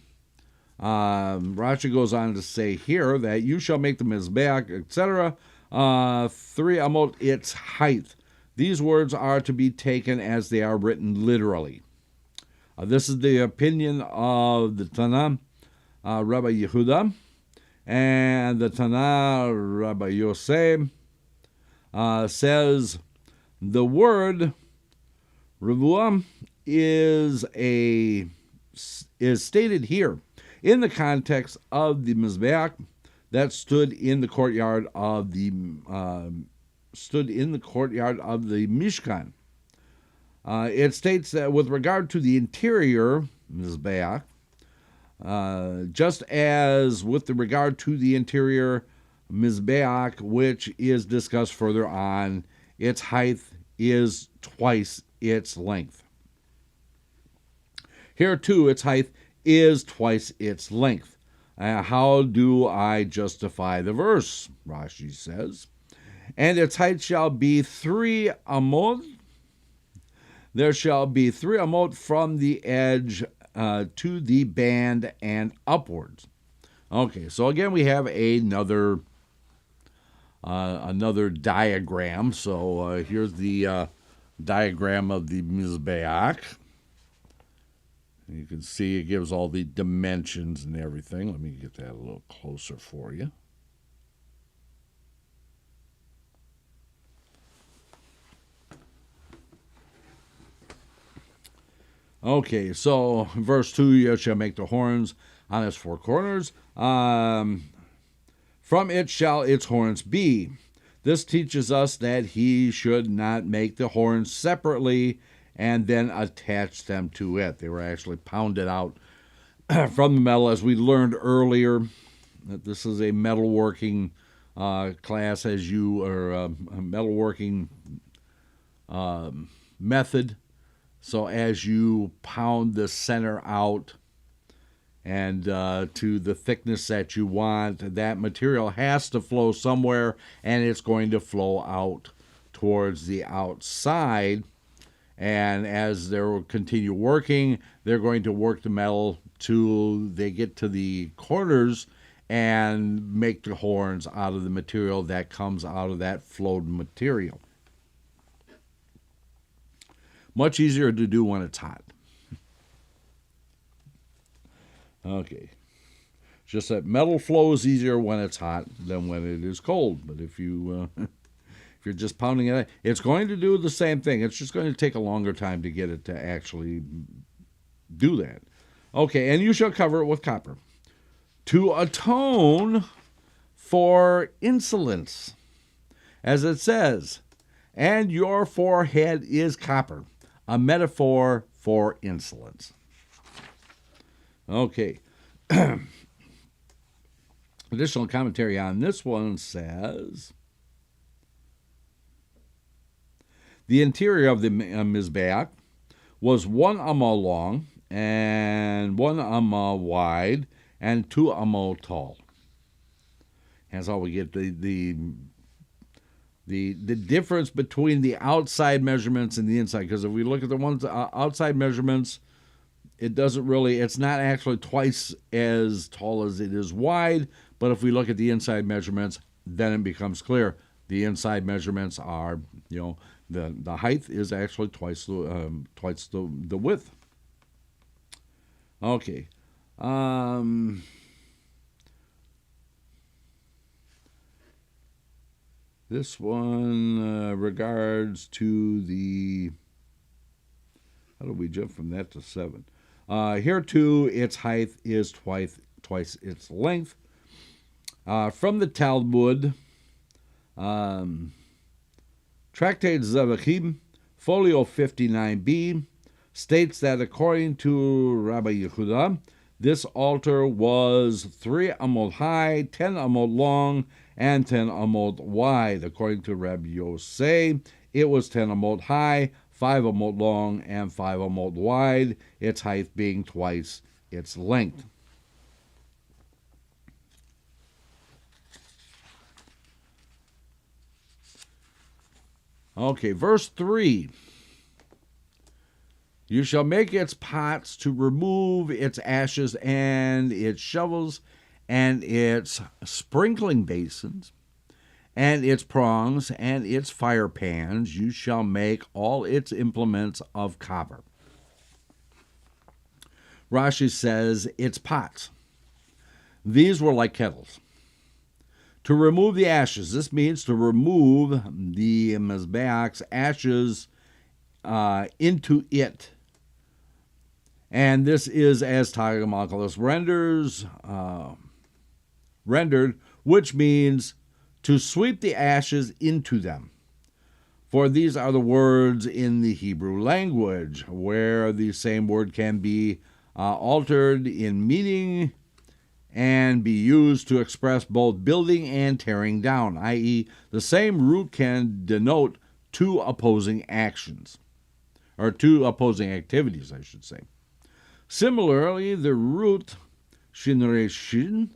Rashi goes on to say here that you shall make the Mizbeach, etc. 3 amot its height. These words are to be taken as they are written literally. This is the opinion of the Tanna, Rabbi Yehuda, and the Tanna, Rabbi Yosef, says the word Revuah is stated here in the context of the Mizbeach that stood in the courtyard of the Mishkan. It states that with regard to the interior Mizbeach, just as with regard to the interior Mizbeach, which is discussed further on, its height is twice its length. Here too, its height is twice its length. How do I justify the verse? Rashi says, and its height shall be 3 amot. There shall be 3 amot from the edge to the band and upwards. Okay, so again we have another diagram. So here's the diagram of the Mizbeach. You can see it gives all the dimensions and everything. Let me get that a little closer for you. Okay, so verse 2, you shall make the horns on its 4 corners. From it shall its horns be. This teaches us that he should not make the horns separately and then attach them to it. They were actually pounded out from the metal, as we learned earlier, that this is a metalworking class, a metalworking method. So as you pound the center out and to the thickness that you want, that material has to flow somewhere, and it's going to flow out towards the outside. And as they continue working, they're going to work the metal till they get to the corners and make the horns out of the material that comes out of that flowed material. Much easier to do when it's hot. Okay. Just that metal flows easier when it's hot than when it is cold. But if you if you're just pounding it, it's going to do the same thing. It's just going to take a longer time to get it to actually do that. Okay, and you shall cover it with copper to atone for insolence, as it says, and your forehead is copper, a metaphor for insolence. Okay. Additional commentary on this one says, the interior of the Mizbeach was 1 amah long and 1 amah wide and 2 amah tall. That's how we get the difference between the outside measurements and the inside. Because if we look at the ones outside measurements, it's not actually twice as tall as it is wide. But if we look at the inside measurements, then it becomes clear. The inside measurements are, the height is actually twice the width. Okay. This one regards to the. How do we jump from that to 7? Here too, its height is twice its length. From the Talmud. Tractate Zavachim, folio 59b, states that according to Rabbi Yehuda, this altar was 3 amot high, 10 amot long, and 10 amot wide. According to Rabbi Yosei, it was 10 amot high, 5 amot long, and 5 amot wide, its height being twice its length. Okay, verse 3. You shall make its pots to remove its ashes, and its shovels, and its sprinkling basins, and its prongs, and its fire pans. You shall make all its implements of copper. Rashi says its pots. These were like kettles. To remove the ashes, this means to remove the Mizbeach's ashes into it. And this is as Targum Onkelos rendered, which means to sweep the ashes into them. For these are the words in the Hebrew language, where the same word can be altered in meaning and be used to express both building and tearing down, i.e., the same root can denote two opposing actions, or two opposing activities, I should say. Similarly, the root shinreshin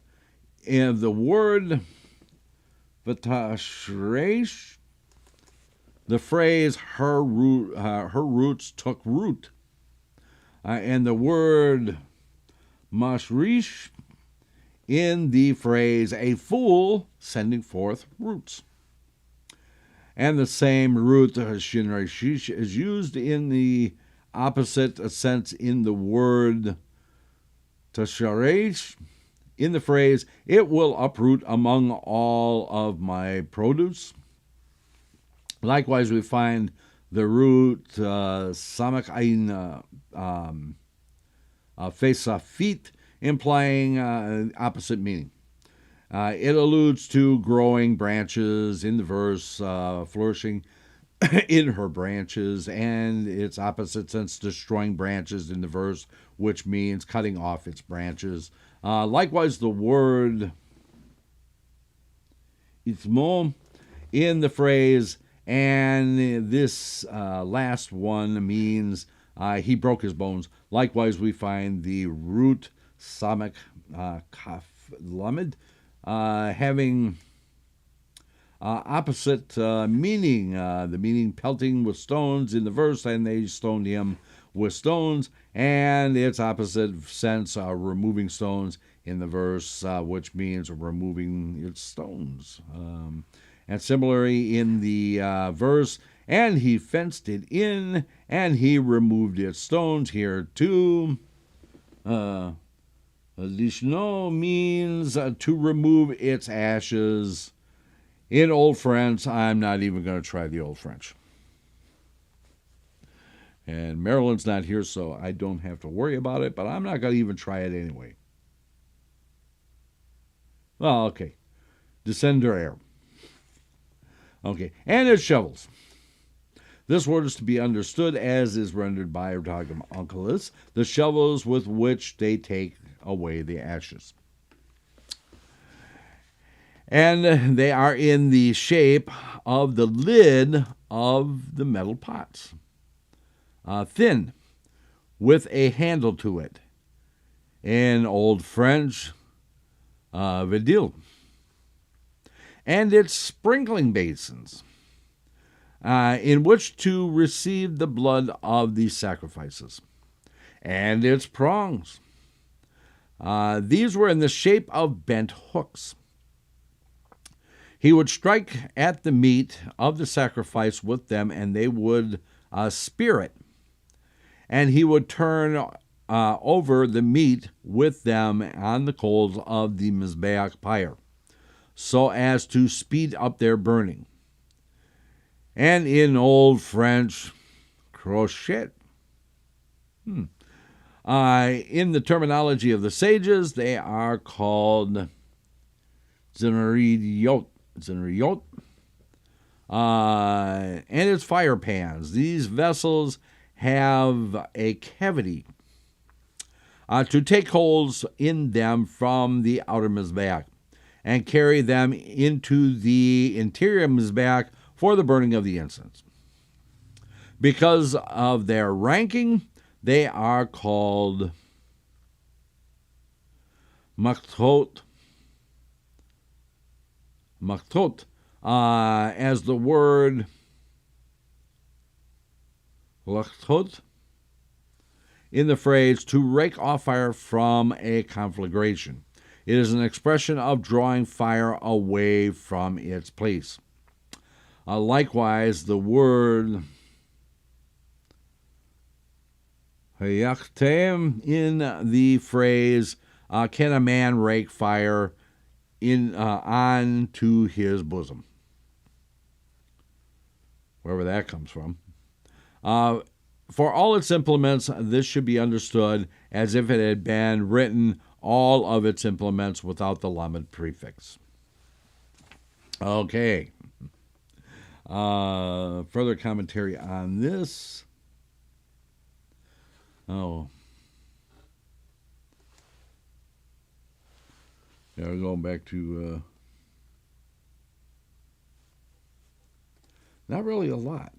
in the word vatashresh, the phrase her roots took root, and the word mashrish in the phrase a fool sending forth roots. And the same root shinreshish is used in the opposite sense in the word tasharesh, in the phrase, it will uproot among all of my produce. Likewise, we find the root samak ayin fesafit, implying opposite meaning. It alludes to growing branches in the verse, flourishing in her branches, and its opposite sense, destroying branches in the verse, which means cutting off its branches. Likewise, the word itzmo in the phrase, and this last one means he broke his bones. Likewise, we find the root samak kaf lamed having opposite meaning, the meaning pelting with stones in the verse, and they stoned him with stones, and its opposite sense, removing stones in the verse, which means removing its stones. And similarly in the verse, and he fenced it in, and he removed its stones, here too. Lishno means to remove its ashes. In Old French, I'm not even going to try the Old French. And Marilyn's not here, so I don't have to worry about it, but I'm not going to even try it anyway. Well, okay. Descender air. Okay, and its shovels. This word is to be understood as is rendered by Targum Onkelos, the shovels with which they take away the ashes. And they are in the shape of the lid of the metal pots. Thin, with a handle to it. In Old French, vedil. And its sprinkling basins, in which to receive the blood of the sacrifices. And its prongs. These were in the shape of bent hooks. He would strike at the meat of the sacrifice with them, and they would spear it. And he would turn over the meat with them on the coals of the Mizbeach pyre, so as to speed up their burning. And in Old French, crochet. In the terminology of the sages, they are called zinriyot. And its fire pans. These vessels have a cavity to take holes in them from the outer mizbeach and carry them into the interior mizbeach for the burning of the incense. Because of their ranking, they are called maktot, as the word laktot in the phrase to rake off fire from a conflagration. It is an expression of drawing fire away from its place. Likewise, the word hayaktem in the phrase, can a man rake fire onto his bosom? Wherever that comes from. For all its implements, this should be understood as if it had been written, all of its implements, without the lamed prefix. Okay. Further commentary on this. Oh. Yeah, we're going back to not really a lot.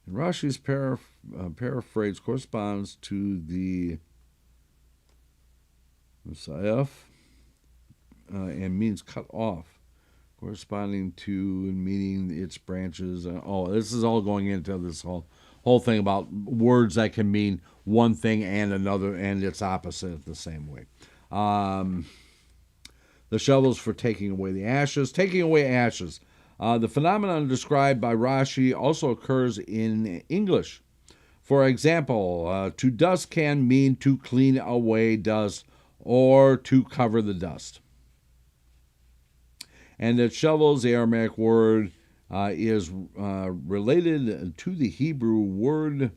And Rashi's paraphrase corresponds to the Messiah and means cut off, corresponding to and meaning its branches. This is all going into this whole thing about words that can mean one thing and another and its opposite the same way. The shovels for taking away the ashes. Taking away ashes. The phenomenon described by Rashi also occurs in English. For example, to dust can mean to clean away dust or to cover the dust. And that shovels, the Aramaic word, is related to the Hebrew word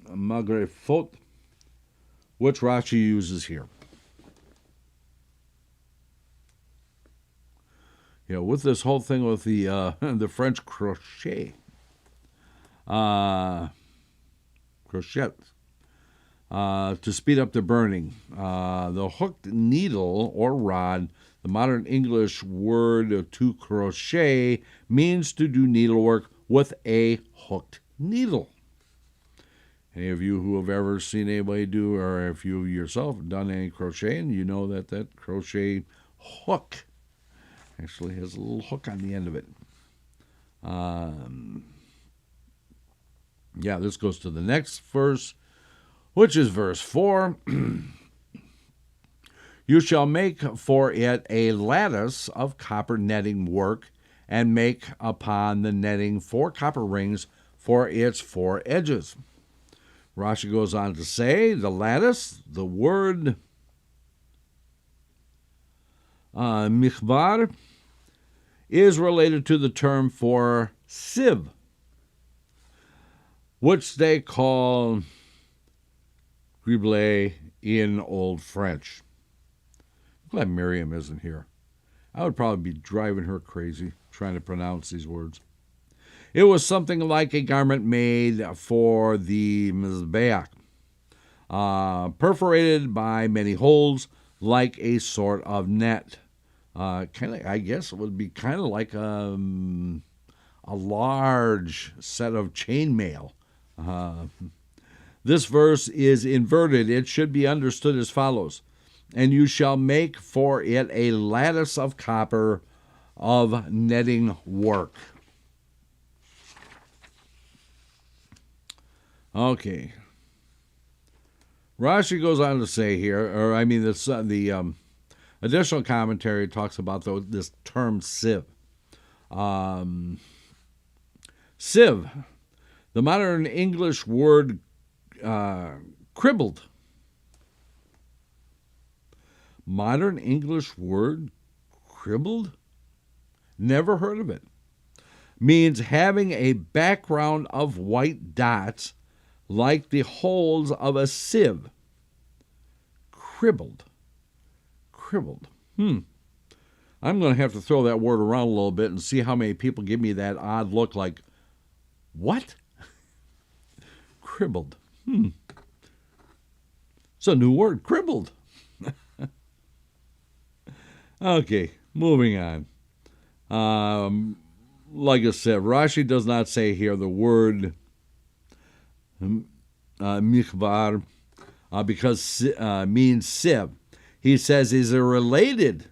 magrefot, which Rashi uses here. With this whole thing with the the French crochet, to speed up the burning. The hooked needle or rod, the modern English word to crochet, means to do needlework with a hooked needle. Any of you who have ever seen anybody do, or if you yourself have done any crocheting, you know that crochet hook actually has a little hook on the end of it. This goes to the next verse, which is verse 4. You shall make for it a lattice of copper netting work, and make upon the netting 4 copper rings for its 4 edges. Rashi goes on to say, the lattice, the word michvar, is related to the term for sieve, which they call grible in Old French. I'm glad Miriam isn't here. I would probably be driving her crazy trying to pronounce these words. It was something like a garment made for the mizbeach, perforated by many holes, like a sort of net. I guess it would be kind of like a large set of chainmail. This verse is inverted. It should be understood as follows. And you shall make for it a lattice of copper of netting work. Okay. Rashi goes on to say here, the additional commentary talks about this term sieve. Sieve, the modern English word cribbled. Modern English word cribbled? Never heard of it. Means having a background of white dots like the holes of a sieve. Cribbled. I'm going to have to throw that word around a little bit and see how many people give me that odd look like, what? Cribbled. It's a new word, cribbled. Okay, moving on. Like I said, Rashi does not say here the word mikvar because means sieve. He says, is it related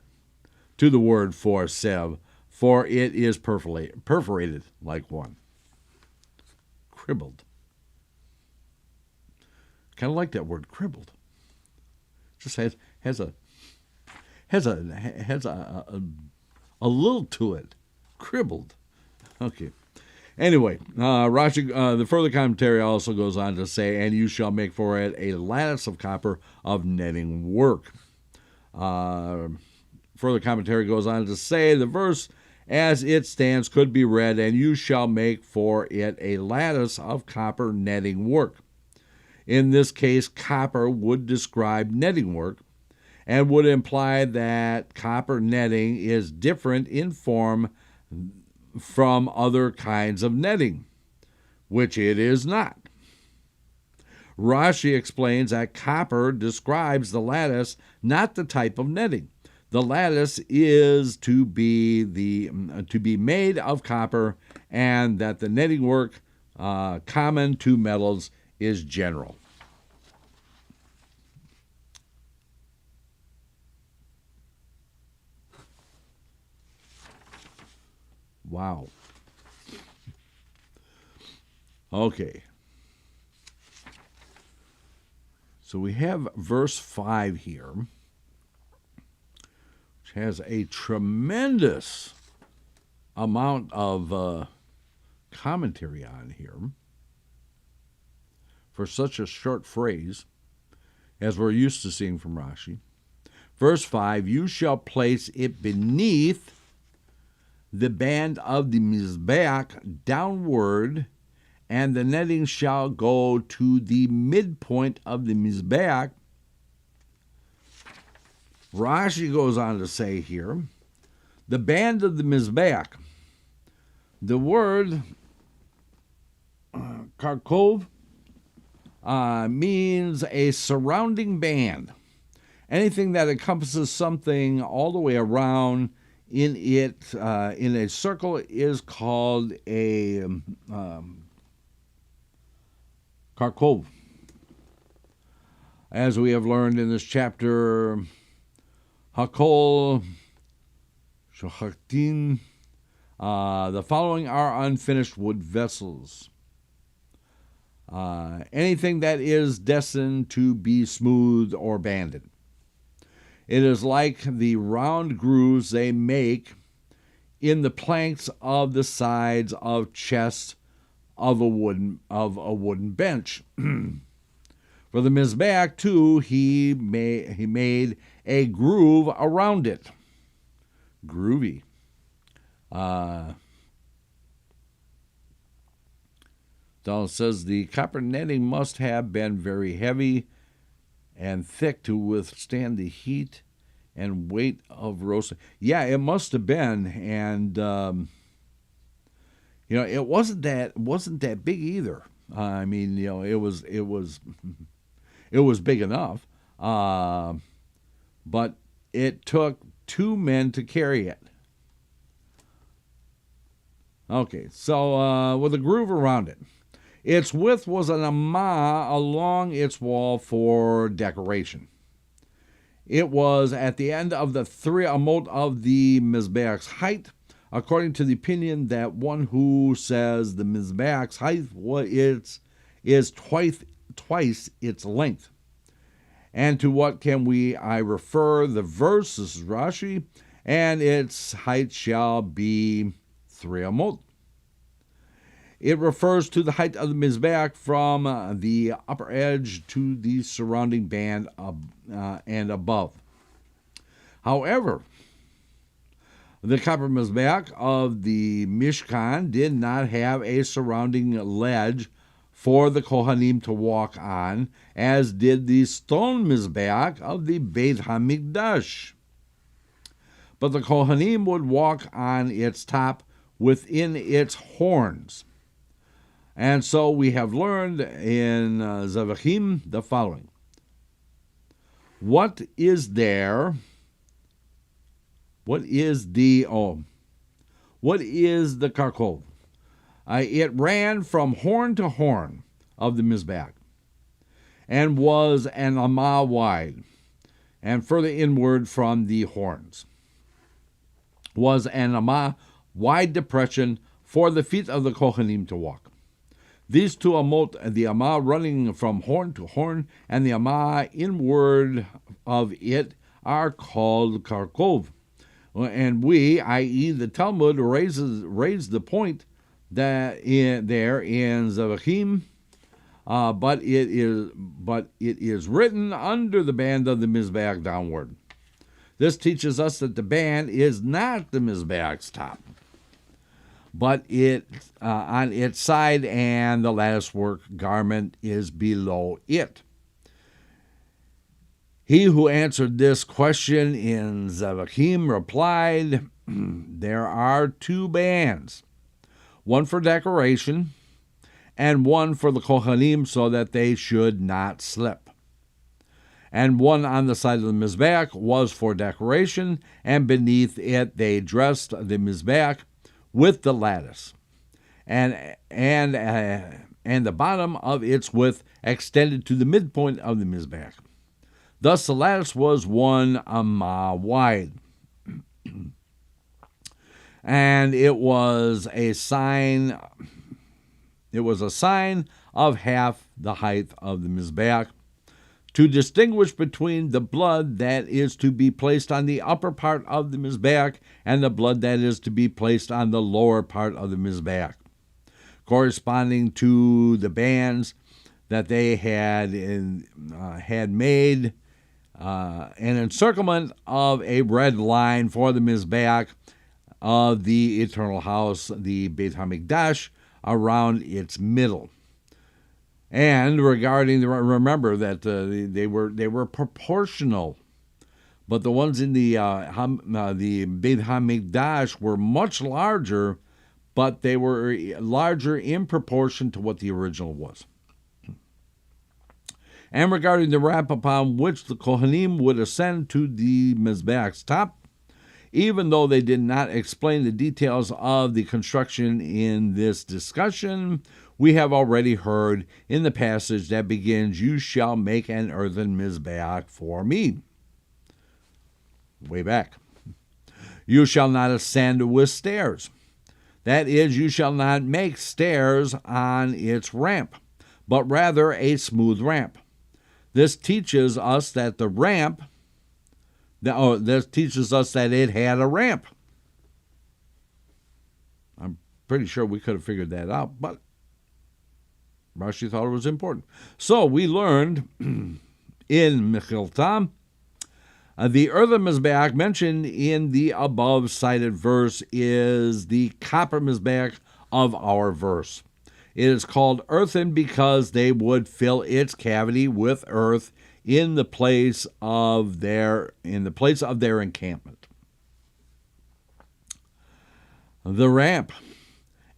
to the word for sieve, for it is perforated like one. Cribbled. Kind of like that word, cribbled. Just has a little to it. Cribbled. Okay. Anyway, Rashi, the further commentary also goes on to say, and you shall make for it a lattice of copper of netting work. Further commentary goes on to say, the verse as it stands could be read, and you shall make for it a lattice of copper netting work. In this case, copper would describe netting work and would imply that copper netting is different in form from other kinds of netting, which it is not. Rashi explains that copper describes the lattice, not the type of netting. The lattice is to be made of copper, and that the netting work common to metals is general. Wow. Okay. So we have verse 5 here, which has a tremendous amount of commentary on here for such a short phrase as we're used to seeing from Rashi. Verse 5, you shall place it beneath the band of the Mizbeach downward, and the netting shall go to the midpoint of the Mizbeach. Rashi goes on to say here, the band of the Mizbeach. The word karkov means a surrounding band. Anything that encompasses something all the way around in it, in a circle, is called a karkov. As we have learned in this chapter, Hakol Shochaktin, the following are unfinished wood vessels. Anything that is destined to be smooth or banded. It is like the round grooves they make in the planks of the sides of chests of a wooden bench. For the Mizbeach too, he made a groove around it. Groovy. So it says the copper netting must have been very heavy and thick to withstand the heat and weight of roasting. Yeah, it must have been, and it wasn't that big either. I mean, it was big enough, but it took 2 men to carry it. Okay, so with a groove around it. Its width was an amah along its wall for decoration. It was at the end of the 3 amot of the Mizbeach's height, according to the opinion that one who says the Mizbeach's height is twice its length. And to what can I refer? The verse, this is Rashi, and its height shall be 3 amot. It refers to the height of the Mizbeach from the upper edge to the surrounding band and above. However, the copper Mizbeach of the Mishkan did not have a surrounding ledge for the Kohanim to walk on, as did the stone Mizbeach of the Beit HaMikdash. but the Kohanim would walk on its top within its horns. And so we have learned in Zevachim the following. What is the karkov? It ran from horn to horn of the Mizbeach, and was an amah wide, and further inward from the horns was an amah wide depression for the feet of the Kohanim to walk. These two amot, the amah running from horn to horn, and the amah inward of it, are called karkov. And we, i.e., the Talmud, raised the point that there in Zevachim, but it is written under the band of the Mizbeach downward. This teaches us that the band is not the Mizbeach's top, but it on its side, and the latticework garment is below it. He who answered this question in Zevachim replied, there are two bands, one for decoration and one for the Kohanim so that they should not slip. And one on the side of the Mizbeach was for decoration, and beneath it they dressed the Mizbeach with the lattice, and the bottom of its width extended to the midpoint of the Mizbeach. Thus the lattice was 1 amah wide, and it was a sign of half the height of the Mizbeach, to distinguish between the blood that is to be placed on the upper part of the Mizbeach and the blood that is to be placed on the lower part of the Mizbeach, corresponding to the bands that they had made an encirclement of a red line for the Mizbeach of the eternal house, the Beit HaMikdash, around its middle. And regarding remember that they were proportional, but the ones in the Beit HaMikdash were much larger, but they were larger in proportion to what the original was. And regarding the ramp upon which the Kohanim would ascend to the Mizbeach's top, even though they did not explain the details of the construction in this discussion, we have already heard in the passage that begins, you shall make an earthen Mizbeach for me. Way back. You shall not ascend with stairs. That is, you shall not make stairs on its ramp, but rather a smooth ramp. This teaches us that this teaches us that it had a ramp. I'm pretty sure we could have figured that out, but Rashi thought it was important. So we learned in Mechilta, the earthen Mizbeach mentioned in the above cited verse is the copper Mizbeach of our verse. It is called earthen because they would fill its cavity with earth in the place of their encampment. The ramp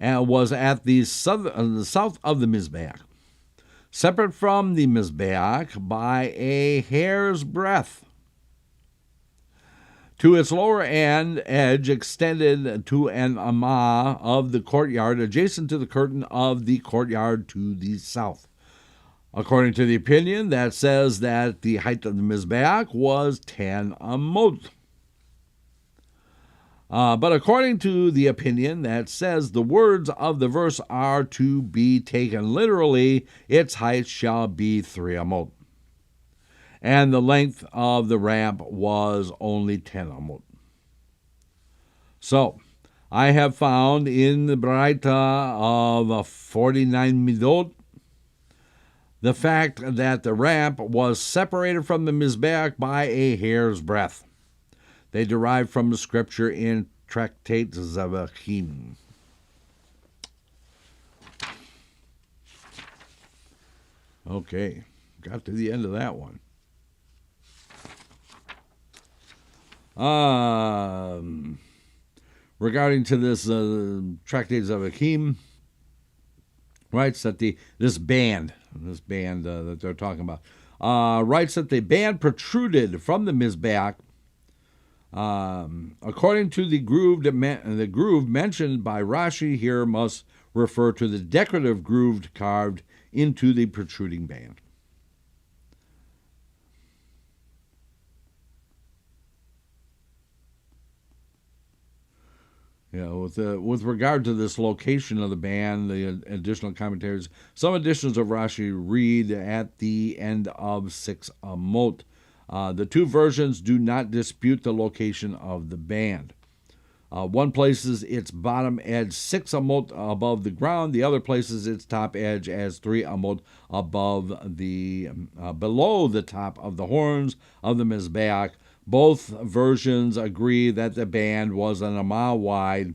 was at the south of the Mizbeach, separate from the Mizbeach by a hair's breadth. To its lower edge extended to an amah of the courtyard, adjacent to the curtain of the courtyard to the south. According to the opinion that says that the height of the Mizbeach was 10 amot. But according to the opinion that says the words of the verse are to be taken literally, its height shall be 3 amot. And the length of the ramp was only 10 amot. So, I have found in the Braita of 49 midot the fact that the ramp was separated from the Mizbeach by a hair's breadth. They derive from the scripture in Tractate Zevachim. Okay, got to the end of that one. Regarding to this Tractates of Akim, writes that this band that they're talking about, writes that the band protruded from the Mizbeach, according to the groove mentioned by Rashi here must refer to the decorative groove carved into the protruding band. Yeah, with regard to this location of the band, the additional commentaries, some editions of Rashi read at the end of 6 Amot. The two versions do not dispute the location of the band. One places its bottom edge 6 Amot above the ground. The other places its top edge as 3 Amot above below the top of the horns of the Mizbeach. Both versions agree that the band was an amah wide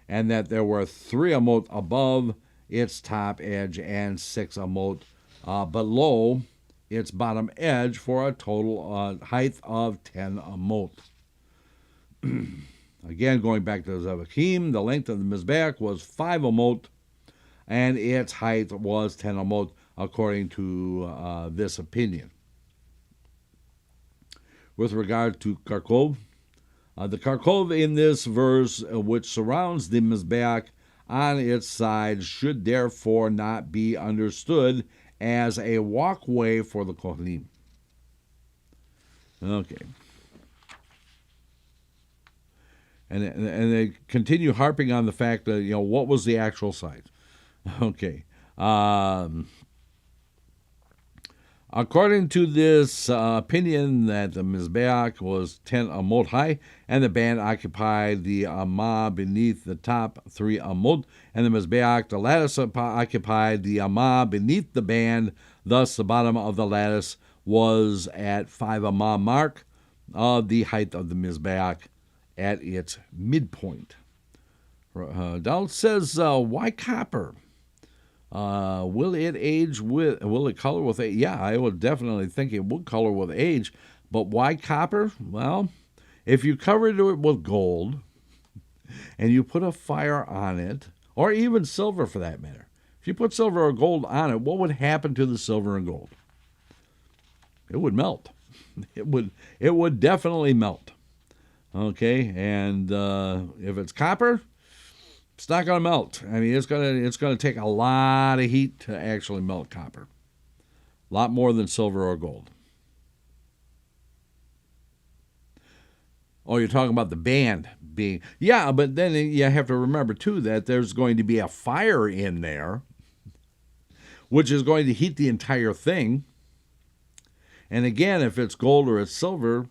and that there were 3 amot above its top edge and 6 amot below its bottom edge for a total height of 10 amot. Again, going back to the Zevachim, the length of the Mizbeach was 5 amot and its height was 10 amot according to this opinion. With regard to Karkov, the Karkov in this verse, which surrounds the Mizbeach on its side, should therefore not be understood as a walkway for the Kohanim. Okay. And they continue harping on the fact that, what was the actual site? Okay. According to this opinion that the Mizbeach was 10 amot high, and the band occupied the amah beneath the top 3 amot, and the Mizbeach, the lattice, occupied the amah beneath the band, thus the bottom of the lattice was at 5 amah mark of the height of the Mizbeach at its midpoint. Donald says, why copper? Will it color with age? Yeah, I would definitely think it would color with age, but why copper? Well, if you covered it with gold and you put a fire on it, or even silver for that matter, if you put silver or gold on it, what would happen to the silver and gold? It would melt. It would definitely melt. Okay, and if it's copper, it's not going to melt. I mean, it's going to take a lot of heat to actually melt copper. A lot more than silver or gold. Oh, you're talking about the band being... Yeah, but then you have to remember, too, that there's going to be a fire in there, which is going to heat the entire thing. And again, if it's gold or it's silver,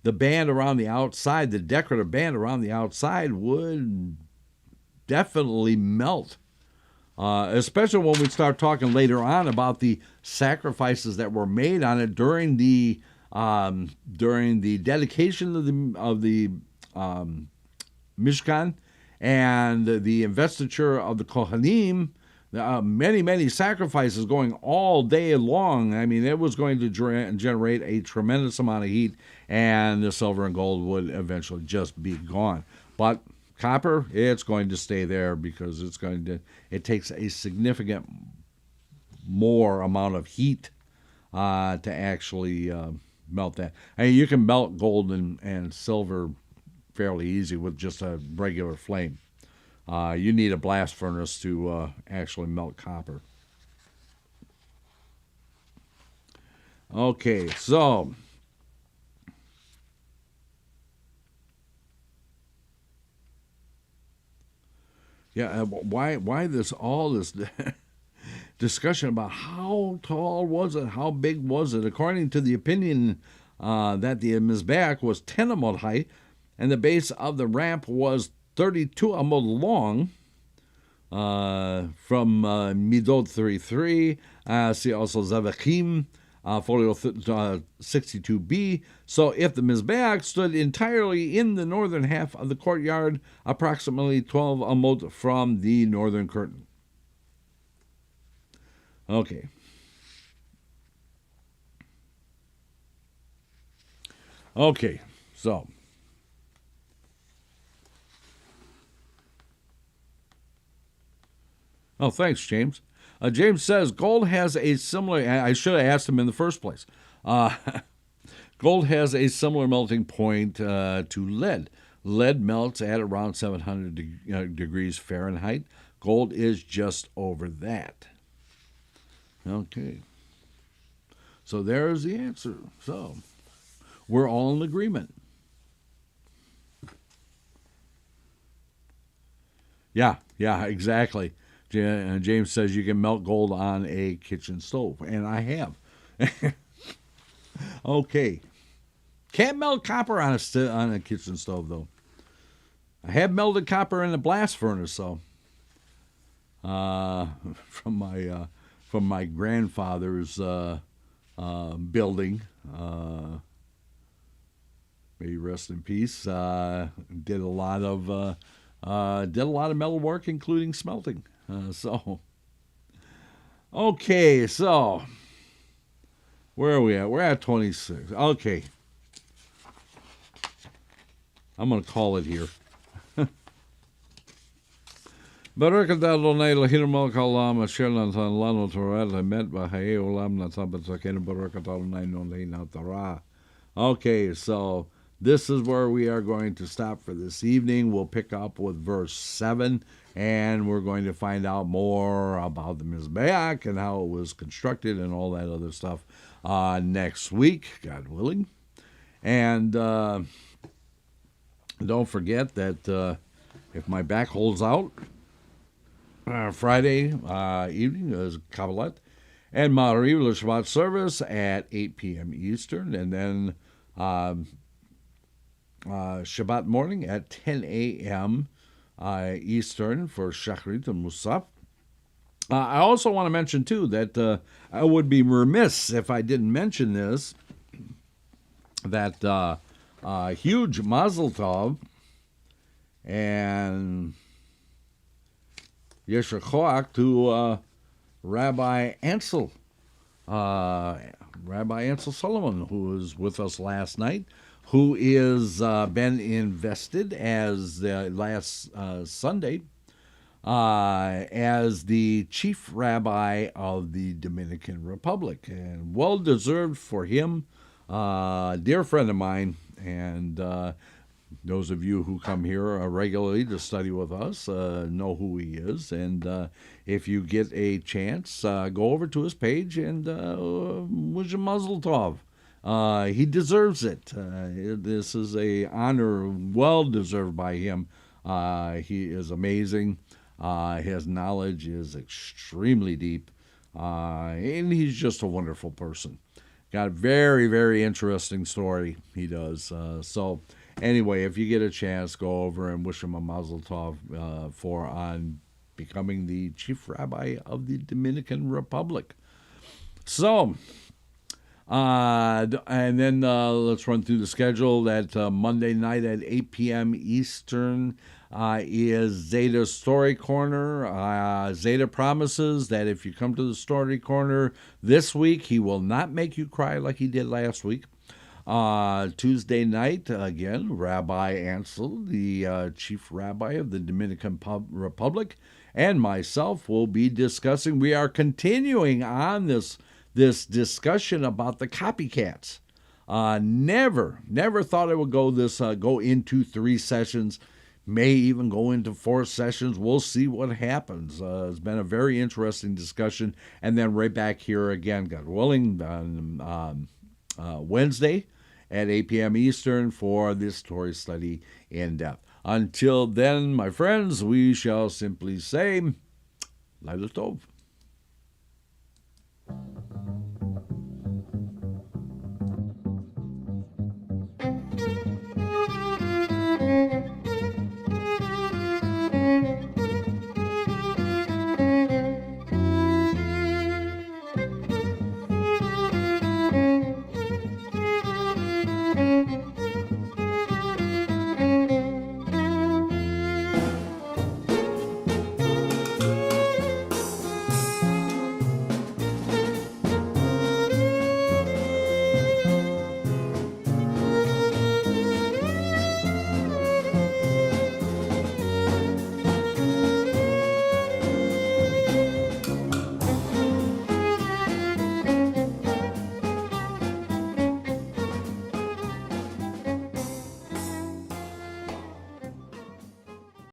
the band around the outside, the decorative band around the outside would definitely melt, especially when we start talking later on about the sacrifices that were made on it during the dedication of the Mishkan and the investiture of the Kohanim. Many sacrifices going all day long. I mean, it was going to generate a tremendous amount of heat, and the silver and gold would eventually just be gone. But copper, it's going to stay there because it takes a significant more amount of heat to actually melt that. I mean, you can melt gold and silver fairly easy with just a regular flame. You need a blast furnace to actually melt copper. Okay, so yeah, why all this discussion about how tall was it, how big was it? According to the opinion that the Mizbeach was 10 amot high, and the base of the ramp was 32 amot long, from Midot 33. See also Zavachim, folio 62b. So if the Mizbeach stood entirely in the northern half of the courtyard, approximately 12 amot from the northern curtain. Okay. Okay, so Oh, thanks, James. James says gold has a similar. I should have asked him in the first place. Gold has a similar melting point to lead. Lead melts at around 700 degrees Fahrenheit. Gold is just over that. Okay. So there's the answer. So we're all in agreement. Yeah, exactly. James says you can melt gold on a kitchen stove, and I have. Okay. Can't melt copper on a kitchen stove, though. I have melted copper in a blast furnace, so from my grandfather's building. May he rest in peace. Did a lot of metal work, including smelting. Okay, so where are we at? We're at 26. Okay. I'm going to call it here. Barakat Adonai Elohim Melech Haolam Asher Natan Lanu Torah Lemet V'Hayei Olam Natan B'Tzakenu Barakat Adonai Noleinu Torah. Okay, so this is where we are going to stop for this evening. We'll pick up with verse 7, and we're going to find out more about the Mizbeach and how it was constructed and all that other stuff next week, God willing. And don't forget that if my back holds out, Friday evening is Kabbalat and Ma'ariv L'Shabbat service at 8 p.m. Eastern, and then Shabbat morning at 10 a.m. Eastern for Shachrit and Musaf. I also want to mention, too, that I would be remiss if I didn't mention this, that huge Mazel Tov and Yesher Koach to Rabbi Ansel Solomon, who was with us last night, who is been invested as the last Sunday as the chief rabbi of the Dominican Republic, and well deserved for him. Dear friend of mine, and those of you who come here regularly to study with us know who he is. And if you get a chance, go over to his page and wish him Mazel Tov. He deserves it. This is a honor well deserved by him. He is amazing. His knowledge is extremely deep. And he's just a wonderful person. Got a very, very interesting story he does. So anyway, if you get a chance, go over and wish him a Mazel Tov on becoming the chief rabbi of the Dominican Republic. So, and then let's run through the schedule. That Monday night at 8 p.m. Eastern is Zeta's Story Corner. Zeta promises that if you come to the Story Corner this week, he will not make you cry like he did last week. Tuesday night, again, Rabbi Ansel, the chief rabbi of the Dominican Republic, and myself will be discussing. We are continuing on this discussion about the copycats. Never thought it would go into 3 sessions. May even go into 4 sessions. We'll see what happens. It's been a very interesting discussion. And then right back here again, God willing, on Wednesday at 8 p.m. Eastern for this story study in depth. Until then, my friends, we shall simply say, Laila Tov.